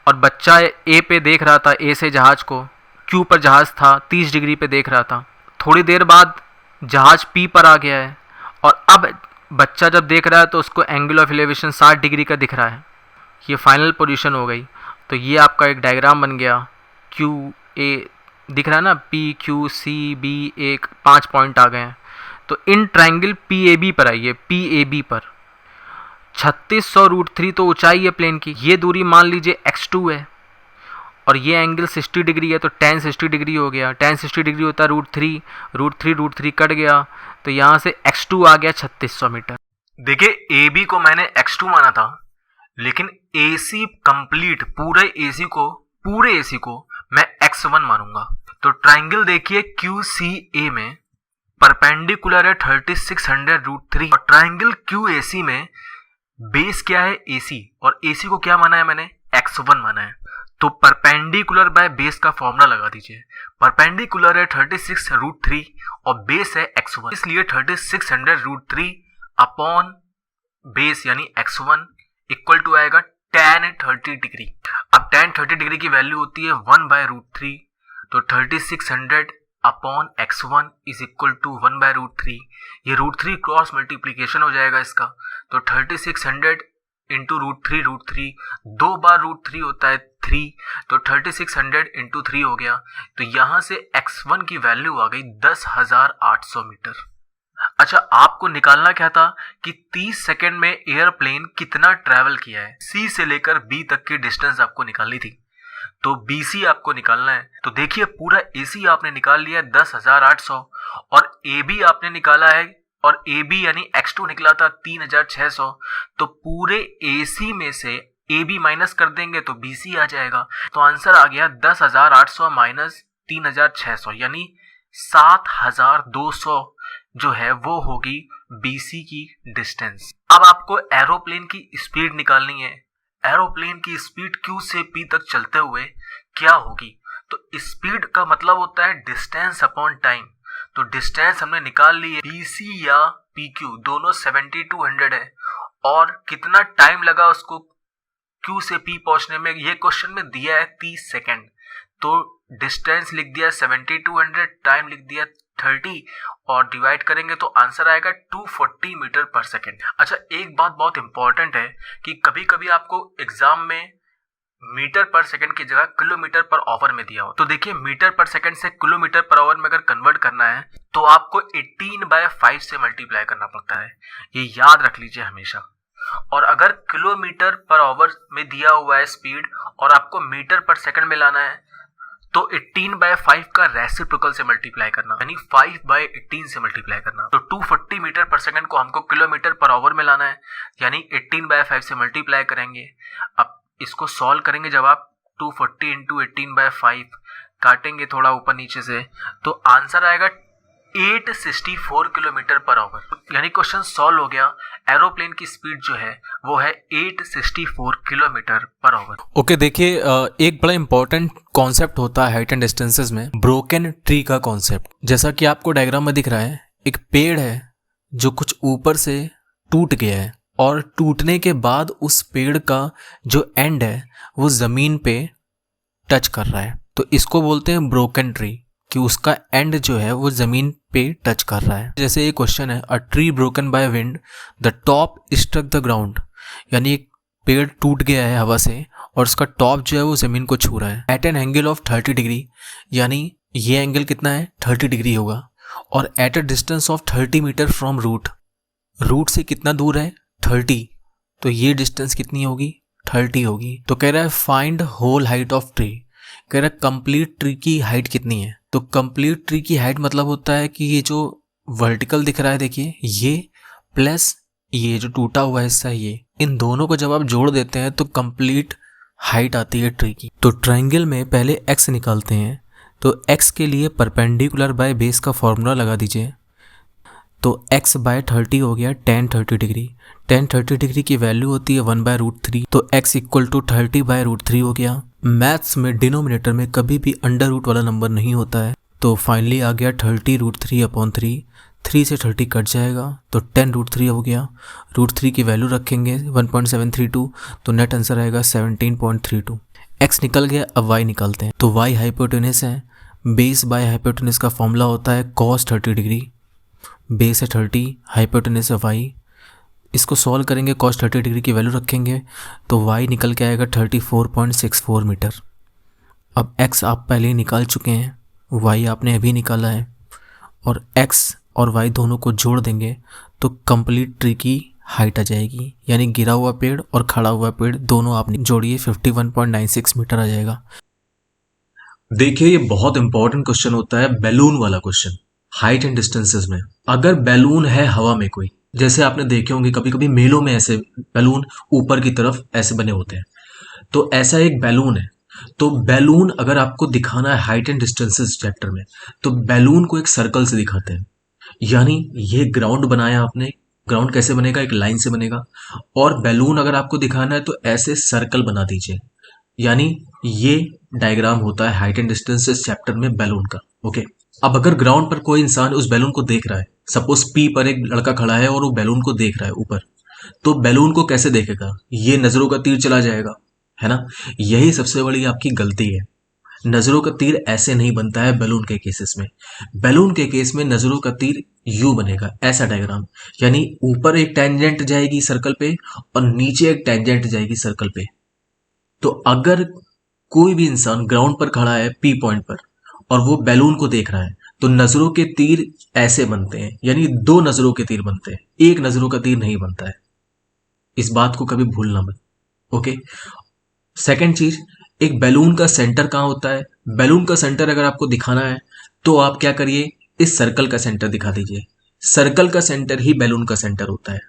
Speaker 3: और बच्चा ए पे देख रहा था, ए से जहाज को, क्यू पर जहाज था, 30 डिग्री पे देख रहा था। थोड़ी देर बाद जहाज पी पर आ गया है और अब बच्चा जब देख रहा है तो उसको एंगल ऑफ एलिवेशन 60 डिग्री का दिख रहा है। ये फाइनल पोजीशन हो गई। तो ये आपका एक डायग्राम बन गया। क्यू ए दिख रहा है ना, पी क्यू सी बी, एक 5 पॉइंट आ गए हैं। तो in triangle P A B पर आइए, पी ए बी पर 3600√3 तो ऊंचाई है प्लेन की। ये दूरी मान लीजिए x2 है और ये एंगल 60 डिग्री है, तो tan 60 डिग्री हो गया। tan 60 डिग्री होता है √3 कट गया, तो यहाँ से x2 आ गया 3600 मीटर। देखिए, AB को मैंने x2 माना था, लेकिन AC कंप्लीट पूरे AC को मैं x1 मानूंगा। तो ट्रायंगल देखिए QCA में परपेंडिकुलर है 3600√3 और ट्रायंगल QAC में बेस क्या है AC, और AC को क्या माना है मैंने, x1 माना है। तो परपेंडिकुलर बाय बेस का फॉर्मूला लगा दीजिए। परपेंडिकुलर है 36√3 और बेस है x1, इसलिए 3600√3 अपॉन बेस यानी x1 इक्वल टू आएगा tan 30 डिग्री। अब tan 30 डिग्री की वैल्यू होती है 1/√3, तो 3600 upon x1 is equal to 1/√3। ये √3 क्रॉस मल्टीप्लीकेशन हो जाएगा इसका, तो 3600 इंटू √3 2 बार √3 होता है 3, तो 3600 इंटू 3 हो गया। तो यहां से x1 की वैल्यू आ गई 10,800 मीटर। अच्छा, आपको निकालना क्या था कि 30 सेकेंड में एयरप्लेन कितना ट्रैवल किया है। C से लेकर B तक की डिस्टेंस आपको निकालनी थी, तो BC आपको निकालना है। तो देखिए, पूरा AC आपने निकाल लिया 10,800 और AB आपने निकाला है, और AB यानी x2 निकला था 3,600। तो पूरे AC में से AB माइनस कर देंगे तो BC आ जाएगा। तो आंसर आ गया 10,800 माइनस 3,600 यानी 7,200 जो है वो होगी BC की डिस्टेंस। अब आपको एरोप्लेन की स्पीड निकालनी है। एरोप्लेन की स्पीड Q से P तक चलते हुए क्या होगी, तो स्पीड का मतलब होता है डिस्टेंस अपॉन टाइम। तो डिस्टेंस हमने निकाल ली है, BC या PQ दोनों 7200 है, और कितना टाइम लगा उसको Q से P पहुंचने में, ये क्वेश्चन में दिया है 30 सेकेंड। तो डिस्टेंस लिख दिया 7200, टाइम लिख दिया 30 और डिवाइड करेंगे तो आंसर आएगा 240 मीटर पर सेकेंड। अच्छा, एक बात बहुत इंपॉर्टेंट है कि कभी कभी आपको एग्जाम में मीटर पर सेकंड की जगह किलोमीटर पर आवर में दिया हो, तो देखिए मीटर पर सेकंड से किलोमीटर पर आवर में अगर कन्वर्ट करना है तो आपको 18/5 से मल्टीप्लाई करना पड़ता है, ये याद रख लीजिए हमेशा। और अगर किलोमीटर पर आवर में दिया हुआ है स्पीड और आपको मीटर पर सेकंड में लाना है तो 18/5 का रेसिप्रोकल से मल्टीप्लाई करना, यानी 5/18 से मल्टीप्लाई करना। तो 240 मीटर पर सेकंड को हमको किलोमीटर पर आवर में लाना है, यानी 18/5 से मल्टीप्लाई करेंगे। अब इसको सॉल्व करेंगे, जब आप 240 इंटू 18/5 काटेंगे थोड़ा ऊपर नीचे से, तो आंसर आएगा 864 किलोमीटर पर आवर, यानी क्वेश्चन सॉल्व हो गया। एरोप्लेन की स्पीड जो है वो है 864 किलोमीटर पर आवर।
Speaker 2: ओके, देखिए एक बड़ा इंपॉर्टेंट कॉन्सेप्ट होता है हाइट एंड डिस्टेंसेस में, ब्रोकन ट्री का कॉन्सेप्ट। जैसा कि आपको डायग्राम में दिख रहा है, एक पेड़ है जो कुछ ऊपर से टूट गया है और टूटने के बाद उस पेड़ का जो एंड है वो जमीन पे टच कर रहा है, तो इसको बोलते हैं ब्रोकन ट्री, कि उसका एंड जो है वो जमीन पे टच कर रहा है। जैसे ये क्वेश्चन है, a tree broken by wind the top struck the ground, यानी एक पेड़ टूट गया है हवा से और उसका टॉप जो है वो जमीन को छू रहा है at an angle of 30 degree, यानी ये एंगल कितना है 30 डिग्री होगा। और at a distance of 30 metre from root. Root से कितना दूर है? 30। तो ये डिस्टेंस कितनी होगी? 30 होगी। तो कह रहा है find whole height of tree. कह रहा है कंप्लीट ट्री की हाइट कितनी है? तो कंप्लीट ट्री की हाइट मतलब होता है कि ये जो वर्टिकल दिख रहा है देखिए, ये प्लस ये जो टूटा हुआ हिस्सा है, ये इन दोनों को जब आप जोड़ देते हैं तो कंप्लीट हाइट आती है ट्री की। तो ट्रायंगल में पहले x निकालते हैं। तो x के लिए परपेंडिकुलर बाय बेस का फॉर्मूला लगा दीजिए। तो x बाय 30 हो गया tan 30 डिग्री। tan 30 डिग्री की वैल्यू होती है 1/√3। तो x इक्वल टू 30/√3 हो गया। मैथ्स में डिनोमिनेटर में कभी भी अंडर रूट वाला नंबर नहीं होता है। तो फाइनली आ गया 30√3/3। 3 से 30 कट जाएगा तो 10√3 हो गया। √3 की वैल्यू रखेंगे 1.732, तो नेट आंसर आएगा 17.32। x निकल गया, अब y निकालते हैं। तो y हाइपोटेनस है। बेस बाय हाइपोटेनस का फॉर्मूला होता है cos 30 डिग्री। बेस है 30, हाइपोटेनस है y। इसको सॉल्व करेंगे, cos 30 डिग्री की वैल्यू रखेंगे तो y निकल के आएगा 34.64 मीटर। अब x आप पहले ही निकाल चुके हैं, y आपने अभी निकाला है, और x और y दोनों को जोड़ देंगे तो कंप्लीट ट्री की हाइट आ जाएगी। यानी गिरा हुआ पेड़ और खड़ा हुआ पेड़ दोनों आप जोड़िए 51.96 मीटर आ जाएगा।
Speaker 4: देखिए ये बहुत इंपॉर्टेंट क्वेश्चन होता है, बैलून वाला क्वेश्चन, हाइट एंड डिस्टेंसेस में। अगर बैलून है हवा में कोई, जैसे आपने देखे होंगे कभी कभी मेलों में ऐसे बैलून ऊपर की तरफ ऐसे बने होते हैं, तो ऐसा एक बैलून है। तो बैलून अगर आपको दिखाना है हाइट एंड डिस्टेंसेस चैप्टर में, तो बैलून को एक सर्कल से दिखाते हैं। यानी ये ग्राउंड बनाया आपने, ग्राउंड कैसे बनेगा? एक लाइन से बनेगा। और बैलून अगर आपको दिखाना है तो ऐसे सर्कल बना दीजिए। यानी ये डायग्राम होता है हाइट एंड डिस्टेंसेस चैप्टर में बैलून का। ओके, अब अगर ग्राउंड पर कोई इंसान उस बैलून को देख रहा है, सपोज पी पर एक लड़का खड़ा है और वो बैलून को देख रहा है ऊपर, तो बैलून को कैसे देखेगा? ये नजरों का तीर चला जाएगा, है ना। यही सबसे बड़ी आपकी गलती है। नजरों का तीर ऐसे नहीं बनता है बैलून के केसेस में। बैलून के केस में नजरों का तीर यू बनेगा, ऐसा डायग्राम। यानी ऊपर एक टेंजेंट जाएगी सर्कल पे और नीचे एक टेंजेंट जाएगी सर्कल पे। तो अगर कोई भी इंसान ग्राउंड पर खड़ा है पी पॉइंट पर और वो बैलून को देख रहा है, तो नजरों के तीर ऐसे बनते हैं। यानी दो नजरों के तीर बनते हैं, एक नजरों का तीर नहीं बनता है। इस बात को कभी भूलना मत। ओके, सेकंड चीज, एक बैलून का सेंटर कहाँ होता है? बैलून का सेंटर अगर आपको दिखाना है तो आप क्या करिए, इस सर्कल का सेंटर दिखा दीजिए। सर्कल का सेंटर ही बैलून का सेंटर होता है।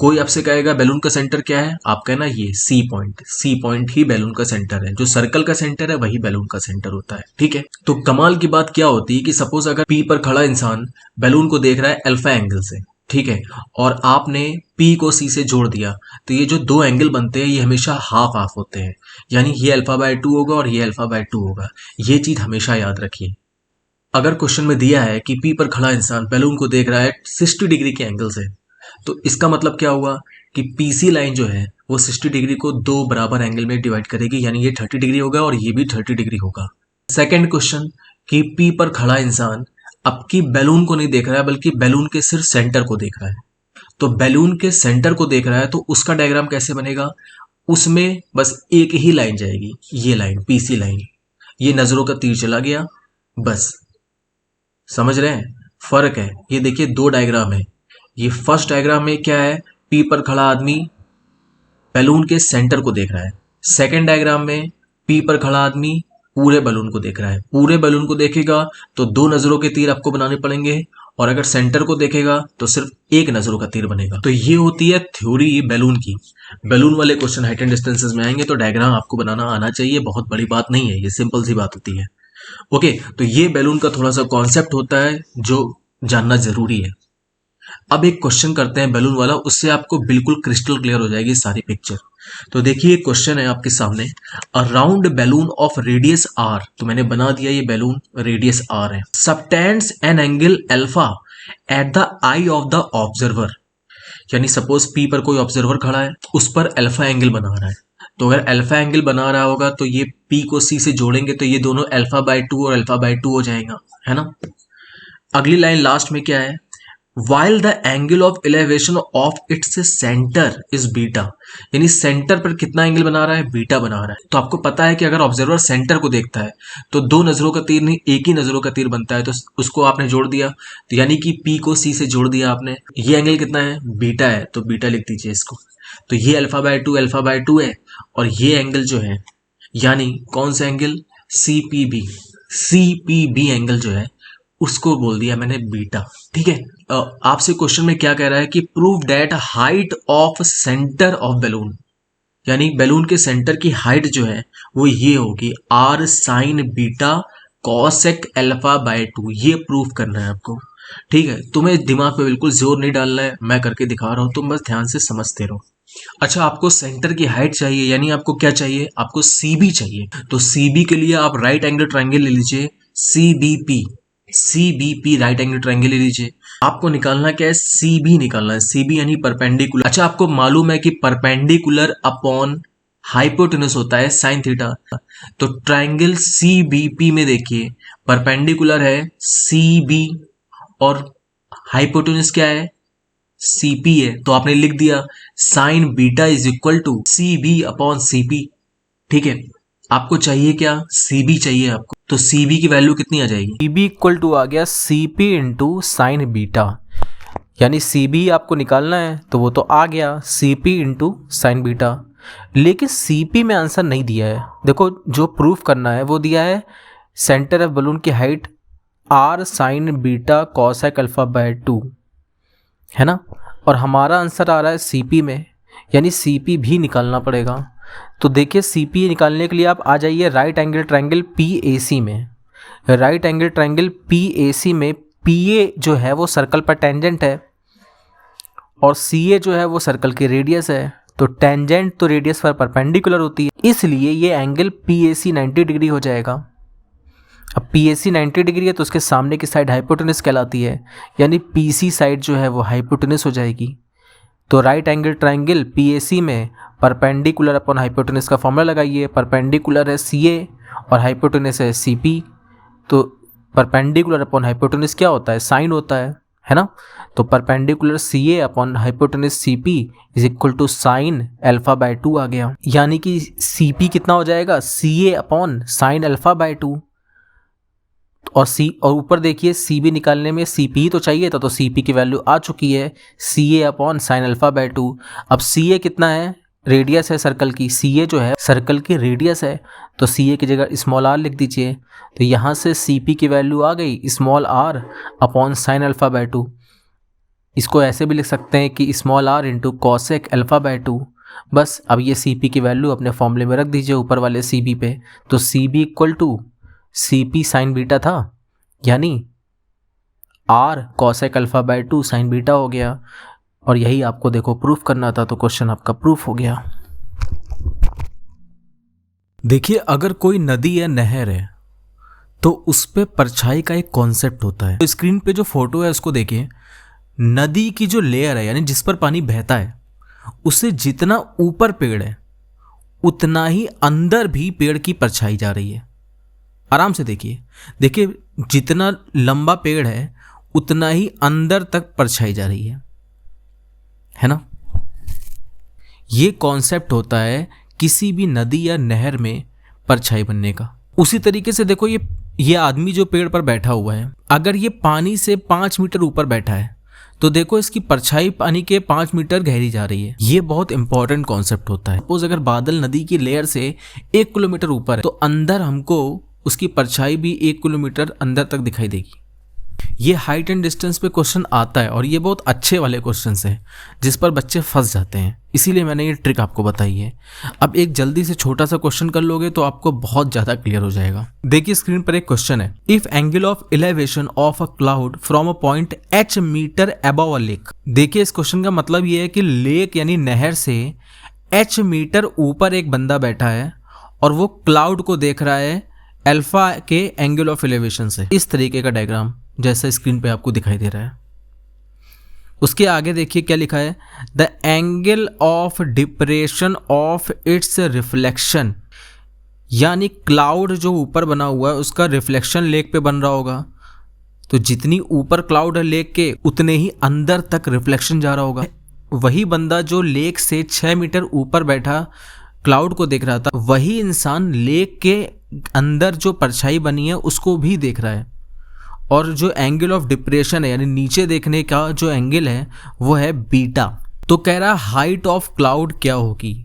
Speaker 4: कोई आपसे कहेगा बैलून का सेंटर क्या है, आप कहना ये सी पॉइंट। सी पॉइंट ही बैलून का सेंटर है। जो सर्कल का सेंटर है वही बैलून का सेंटर होता है। ठीक है, तो कमाल की बात क्या होती है कि सपोज अगर पी पर खड़ा इंसान बैलून को देख रहा है अल्फा एंगल से, ठीक है, और आपने पी को सी से जोड़ दिया, तो ये जो दो एंगल बनते हैं ये हमेशा हाफ हाफ होते हैं। यानी ये अल्फा/2 होगा और ये अल्फा/2 होगा। ये चीज हमेशा याद रखिए। अगर क्वेश्चन में दिया है कि पी पर खड़ा इंसान बैलून को देख रहा है 60 डिग्री के एंगल से, तो इसका मतलब क्या हुआ कि पीसी लाइन जो है वो 60 डिग्री को दो बराबर एंगल में डिवाइड करेगी। यानी ये 30 डिग्री होगा और ये भी 30 डिग्री होगा। सेकंड क्वेश्चन कि पी पर खड़ा इंसान अब की बैलून को नहीं देख रहा है बल्कि बैलून के सिर्फ सेंटर को देख रहा है। तो बैलून के सेंटर को देख रहा है तो उसका डायग्राम कैसे बनेगा? उसमें बस एक ही लाइन जाएगी, ये लाइन पीसी लाइन। ये नजरों का तीर चला गया, बस। समझ रहे हैं? फर्क है। ये देखिए दो डायग्राम है। ये फर्स्ट डायग्राम में क्या है, पी पर खड़ा आदमी बैलून के सेंटर को देख रहा है। सेकंड डायग्राम में पी पर खड़ा आदमी पूरे बैलून को देख रहा है। पूरे बैलून को देखेगा तो दो नजरों के तीर आपको बनाने पड़ेंगे, और अगर सेंटर को देखेगा तो सिर्फ एक नजरों का तीर बनेगा। तो ये होती है थ्योरी बैलून की। बैलून वाले क्वेश्चन हाइट एंड डिस्टेंसेस में आएंगे तो डायग्राम आपको बनाना आना चाहिए। बहुत बड़ी बात नहीं है, ये सिंपल सी बात होती है। ओके, तो ये बैलून का थोड़ा सा कॉन्सेप्ट होता है जो जानना जरूरी है। अब एक क्वेश्चन करते हैं बैलून वाला, उससे आपको बिल्कुल क्रिस्टल क्लियर हो जाएगी सारी पिक्चर। तो देखिए क्वेश्चन है आपके सामने, a round balloon of radius R. तो मैंने बना दिया ये बैलून रेडियस आर है। Subtends an angle alpha at the eye of the observer. यानी सपोज पी पर कोई ऑब्जर्वर खड़ा है, उस पर अल्फा एंगल बना रहा है। तो अगर अल्फा एंगल बना रहा होगा तो ये पी को सी से जोड़ेंगे तो ये दोनों अल्फा/2 और अल्फा/2 हो जाएगा, है ना। अगली लाइन लास्ट में क्या है,
Speaker 2: while the angle of elevation of its center is beta, यानी सेंटर पर कितना एंगल बना रहा है, बीटा बना रहा है। तो आपको पता है कि अगर ऑब्जर्वर सेंटर को देखता है तो दो नजरों का तीर नहीं, एक ही नजरों का तीर बनता है, तो उसको आपने जोड़ दिया, तो यानी कि P को C से जोड़ दिया आपने। ये एंगल कितना है, बीटा है, तो बीटा लिख दीजिए इसको। तो ये अल्फा/2 है, और ये एंगल जो है, यानी कौन सा एंगल, CPB एंगल जो है उसको बोल दिया मैंने बीटा। ठीक है, आपसे क्वेश्चन में क्या कह रहा है कि prove that height of centre of balloon, यानी बैलून के सेंटर की हाइट जो है वो ये होगी r sin बीटा cosec α/2। ये प्रूव करना है आपको। ठीक है, तुम्हें दिमाग पे बिल्कुल जोर नहीं डालना है, मैं करके दिखा रहा हूं, तुम बस ध्यान से समझते रहो। अच्छा, आपको सेंटर की हाइट चाहिए, यानी आपको क्या चाहिए, आपको CB चाहिए। तो CB के लिए आप राइट एंगल ट्रायंगल ले लीजिए, CBP राइट एंगल ट्रायंगल ले लीजिए। आपको निकालना क्या है, CB निकालना है, CB यानी परपेंडिकुलर। अच्छा, आपको मालूम है कि परपेंडिकुलर अपॉन हाइपोटेनस होता है साइन थीटा। तो ट्रायंगल CBP में देखिए, परपेंडिकुलर है CB और हाइपोटेनस क्या है, CP है। तो आपने लिख दिया sine beta is equal to CB upon CP। ठीक है, आपको चाहिए क्या, CB चाहिए आपको। तो CB की वैल्यू कितनी आ जाएगी,
Speaker 3: CB इक्वल टू आ गया CP इंटू साइन बीटा, यानी CB आपको निकालना है तो वो तो आ गया CP इंटू साइन बीटा। लेकिन CP में आंसर नहीं दिया है। देखो, जो प्रूफ करना है वो दिया है सेंटर ऑफ बलून की height r sine beta cosec α/2, है ना, और हमारा आंसर आ रहा है CP में, यानी CP भी निकालना पड़ेगा। तो देखिए, CP निकालने के लिए आप आ जाइए राइट एंगल ट्रायंगल PAC में। राइट एंगल ट्रायंगल PAC में PA जो है वो सर्कल पर टेंजेंट है और CA जो है वो सर्कल की रेडियस है। तो टेंजेंट तो रेडियस पर परपेंडिकुलर होती है, इसलिए ये एंगल PAC 90 डिग्री हो जाएगा। अब PAC 90 डिग्री है तो उसके सामने की साइड हाइपोटेनस कहलाती है, यानी PC साइड जो है वो हाइपोटेनस हो जाएगी। तो राइट एंगल ट्रायंगल PAC में परपेंडिकुलर अपॉन हाइपोटेनस का फॉर्मूला लगाइए। परपेंडिकुलर है CA और हाइपोटेनस है CP। तो परपेंडिकुलर अपॉन हाइपोटेनस क्या होता है, साइन होता है ना। तो perpendicular CA upon hypotenuse CP is equal to sine α/2 आ गया, यानी कि CP कितना हो जाएगा, CA अपॉन साइन α/2। और ऊपर देखिए CB निकालने में CP तो चाहिए था, तो CP की वैल्यू आ चुकी है CA अपॉन साइन α/2। अब CA कितना है, रेडियस है सर्कल की, CA जो है सर्कल की रेडियस है, तो CA की जगह स्मॉल r लिख दीजिए। तो यहाँ से CP की वैल्यू आ गई स्मॉल r अपॉन साइन α/2। इसको ऐसे भी लिख सकते हैं कि स्मॉल r इंटू कॉसेक α/2। बस अब ये CP की वैल्यू अपने फॉर्मूले में रख दीजिए ऊपर वाले CB पे। तो CB equal to CP sine beta था, यानी R कॉसेक α/2 साइन बीटा हो गया। और यही आपको देखो प्रूफ करना था, तो क्वेश्चन आपका प्रूफ हो गया।
Speaker 2: देखिए, अगर कोई नदी या नहर है तो उस पे परछाई का एक कॉन्सेप्ट होता है। तो स्क्रीन पे जो फोटो है उसको देखिए, नदी की जो लेयर है यानी जिस पर पानी बहता है, उससे जितना ऊपर पेड़ है उतना ही अंदर भी पेड़ की परछाई जा रही है। आराम से देखिए, जितना लंबा पेड़ है उतना ही अंदर तक परछाई जा रही है ना। ये कॉन्सेप्ट होता है किसी भी नदी या नहर में परछाई बनने का। उसी तरीके से देखो, ये आदमी जो पेड़ पर बैठा हुआ है, अगर ये पानी से 5 मीटर ऊपर बैठा है तो देखो इसकी परछाई पानी के 5 मीटर गहरी जा रही है। ये बहुत इंपॉर्टेंट कॉन्सेप्ट होता है। सपोज अगर बादल नदी की लेयर से 1 किलोमीटर ऊपर है तो अंदर हमको उसकी परछाई भी 1 किलोमीटर अंदर तक दिखाई देगी। ये हाइट एंड डिस्टेंस पे क्वेश्चन आता है और ये बहुत अच्छे वाले क्वेश्चंस हैं जिस पर बच्चे फंस जाते हैं, इसीलिए मैंने ये ट्रिक आपको बताई है। अब एक जल्दी से छोटा सा क्वेश्चन कर लोगे तो आपको बहुत ज़्यादा क्लियर हो जाएगा। देखिए, स्क्रीन पर एक क्वेश्चन है, if angle of elevation of a cloud from a point h metre above a lake. देखिए, इस क्वेश्चन का मतलब ये है कि लेक यानी नहर से h मीटर ऊपर एक बंदा बैठा है और वो क्लाउड को देख रहा है अल्फा के एंगल ऑफ एलिवेशन से। इस तरीके का डायग्राम जैसा स्क्रीन पे आपको दिखाई दे रहा है। उसके आगे देखिए क्या लिखा है, the angle of depression of its reflection, यानी क्लाउड जो ऊपर बना हुआ है उसका रिफ्लेक्शन लेक पे बन रहा होगा। तो जितनी ऊपर क्लाउड है लेक के उतने ही अंदर तक रिफ्लेक्शन जा रहा होगा। वही बंदा जो लेक से 6 मीटर ऊपर बैठा क्लाउड को देख रहा था, वही इंसान लेक के अंदर जो परछाई बनी है उसको भी देख रहा है। और जो एंगल ऑफ डिप्रेशन है यानी नीचे देखने का जो एंगल है वो है बीटा। तो कह रहा हाइट ऑफ क्लाउड क्या होगी।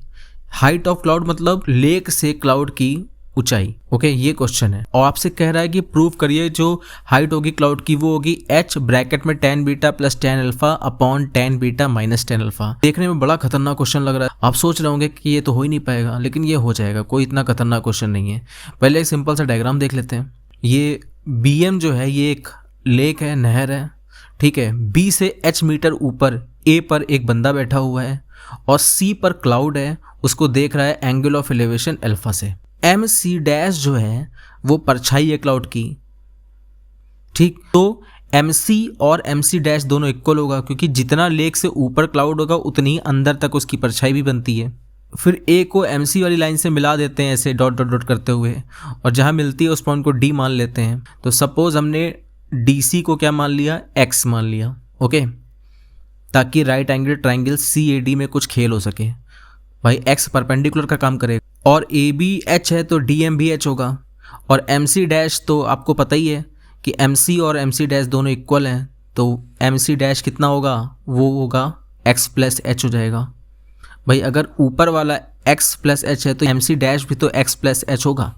Speaker 2: हाइट ऑफ क्लाउड मतलब लेक से क्लाउड की ऊंचाई। ओके, ये क्वेश्चन है और आपसे कह रहा है कि प्रूव करिए जो हाइट होगी क्लाउड की वो होगी h ब्रैकेट में tan beta plus tan alpha upon tan beta minus tan alpha. देखने में बड़ा खतरनाक क्वेश्चन लग रहा है। आप सोच रहे होंगे कि ये तो हो ही नहीं पाएगा, लेकिन ये हो जाएगा, कोई इतना खतरनाक क्वेश्चन नहीं है। पहले एक सिंपल सा डायग्राम देख लेते हैं। ये BM जो है ये एक लेक है, नहर है, ठीक है। B से h मीटर ऊपर A पर एक बंदा बैठा हुआ है और C पर क्लाउड है, उसको देख रहा है एंगल ऑफ एलिवेशन अल्फा से। MC डैश जो है वो परछाई है क्लाउड की, ठीक। तो MC और MC डैश दोनों इक्वल होगा क्योंकि जितना लेक से ऊपर क्लाउड होगा उतनी ही अंदर तक उसकी परछाई भी बनती है। फिर A को MC वाली लाइन से मिला देते हैं ऐसे डॉट डॉट डॉट करते हुए, और जहाँ मिलती है उस पॉइंट को D मान लेते हैं। तो सपोज हमने DC को क्या मान लिया, X मान लिया, ओके, ताकि राइट एंगल ट्राइंगल CAD में कुछ खेल हो सके। भाई X परपेंडिकुलर का काम करेगा और AB H है तो DM भी H होगा, और MC डैश तो आपको पता ही है कि MC और MC डैश दोनों इक्वल हैं, तो MC डैश कितना होगा, वो होगा X प्लस H हो जाएगा। भाई अगर ऊपर वाला X प्लस H है तो MC डैश भी तो X प्लस H होगा।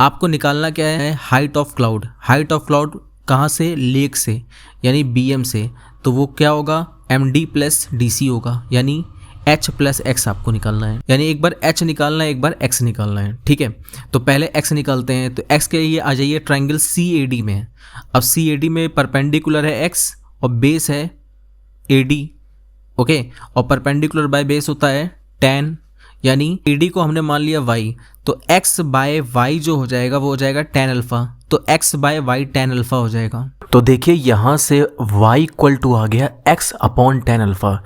Speaker 2: आपको निकालना क्या है, height of cloud. Height of cloud कहाँ से, लेक से यानी BM से, तो वो क्या होगा, MD प्लस DC होगा, यानी H प्लस X आपको निकालना है। यानी एक बार H निकालना है, एक बार X निकालना है, ठीक है। तो पहले X निकालते हैं। तो X के लिए आ जाइए ट्राइंगल CAD में। अब CAD में परपेंडिकुलर है X और बेस है AD, ओके, और परपेंडिकुलर बाय बेस होता है tan, यानी AD को हमने मान लिया y, तो x बाय y जो हो जाएगा वो हो जाएगा tan अल्फा, तो x by y tan alpha हो जाएगा। तो देखिए यहाँ से y इक्वल टू आ गया x अपॉन tan अल्फा,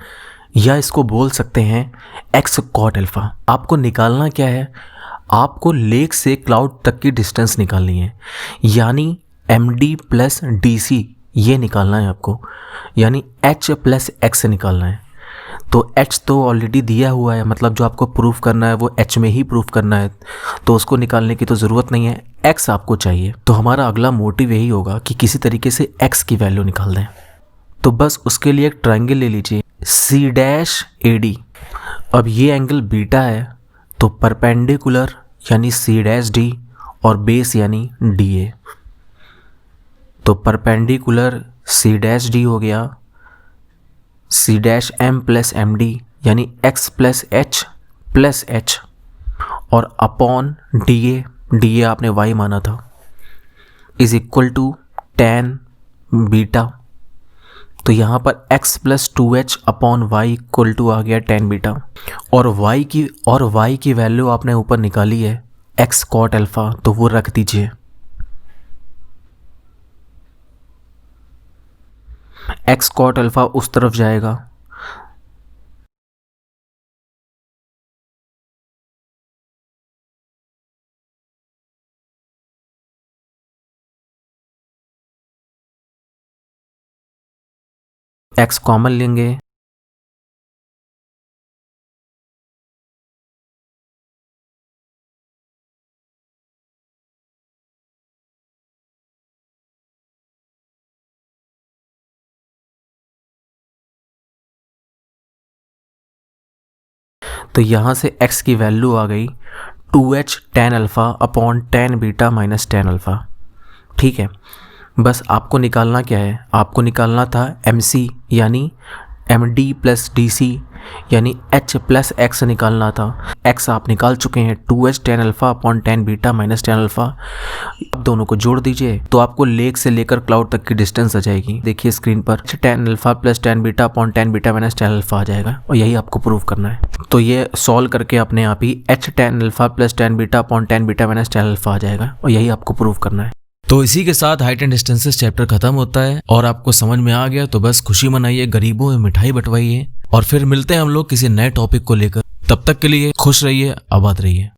Speaker 2: या इसको बोल सकते हैं x कॉट अल्फा। आपको निकालना क्या है, आपको लेक से क्लाउड तक की डिस्टेंस निकालनी है, यानी MD प्लस DC ये निकालना है आपको, यानी H प्लस X निकालना है। तो H तो ऑलरेडी दिया हुआ है, मतलब जो आपको प्रूफ करना है वो H में ही प्रूफ करना है, तो उसको निकालने की तो ज़रूरत नहीं है, X आपको चाहिए। तो हमारा अगला मोटिव यही होगा कि किसी तरीके से X की वैल्यू निकाल दें। तो बस उसके लिए एक ट्रायंगल ले लीजिए C डैश AD। अब ये एंगल बीटा है, तो परपेंडिकुलर यानी C डैश D और बेस यानी DA। तो परपेंडिकुलर C डैश D हो गया C dash M plus MD यानी X प्लस H और अपॉन DA आपने Y माना था, is equal to tan beta. तो यहाँ पर x plus 2h upon y equal to आ गया tan बीटा, और y की वैल्यू आपने ऊपर निकाली है x कॉट अल्फा, तो वो रख दीजिए। x कॉट अल्फा उस तरफ जाएगा, x कॉमन लेंगे, तो यहाँ से x की वैल्यू आ गई 2h tan alpha upon tan beta minus tan alpha, ठीक है। बस आपको निकालना क्या है, आपको निकालना था MC यानी MD प्लस DC यानी H प्लस X निकालना था। X आप निकाल चुके हैं, 2h tan alpha upon tan beta minus tan alpha. अब दोनों को जोड़ दीजिए तो आपको लेक से लेकर क्लाउड तक की डिस्टेंस आ जाएगी। देखिए स्क्रीन पर tan alpha plus tan beta upon tan beta minus tan alpha आ जाएगा, और यही आपको प्रूव करना है। तो ये सॉल्व करके अपने आप ही h tan alpha plus tan beta upon tan beta minus tan alpha आ जाएगा, और यही आपको प्रूव करना है। तो इसी के साथ हाइट एंड डिस्टेंसेस चैप्टर खत्म होता है, और आपको समझ में आ गया तो बस खुशी मनाइए, गरीबों में मिठाई बंटवाइए, और फिर मिलते हैं हम लोग किसी नए टॉपिक को लेकर। तब तक के लिए खुश रहिए, आबाद रहिए।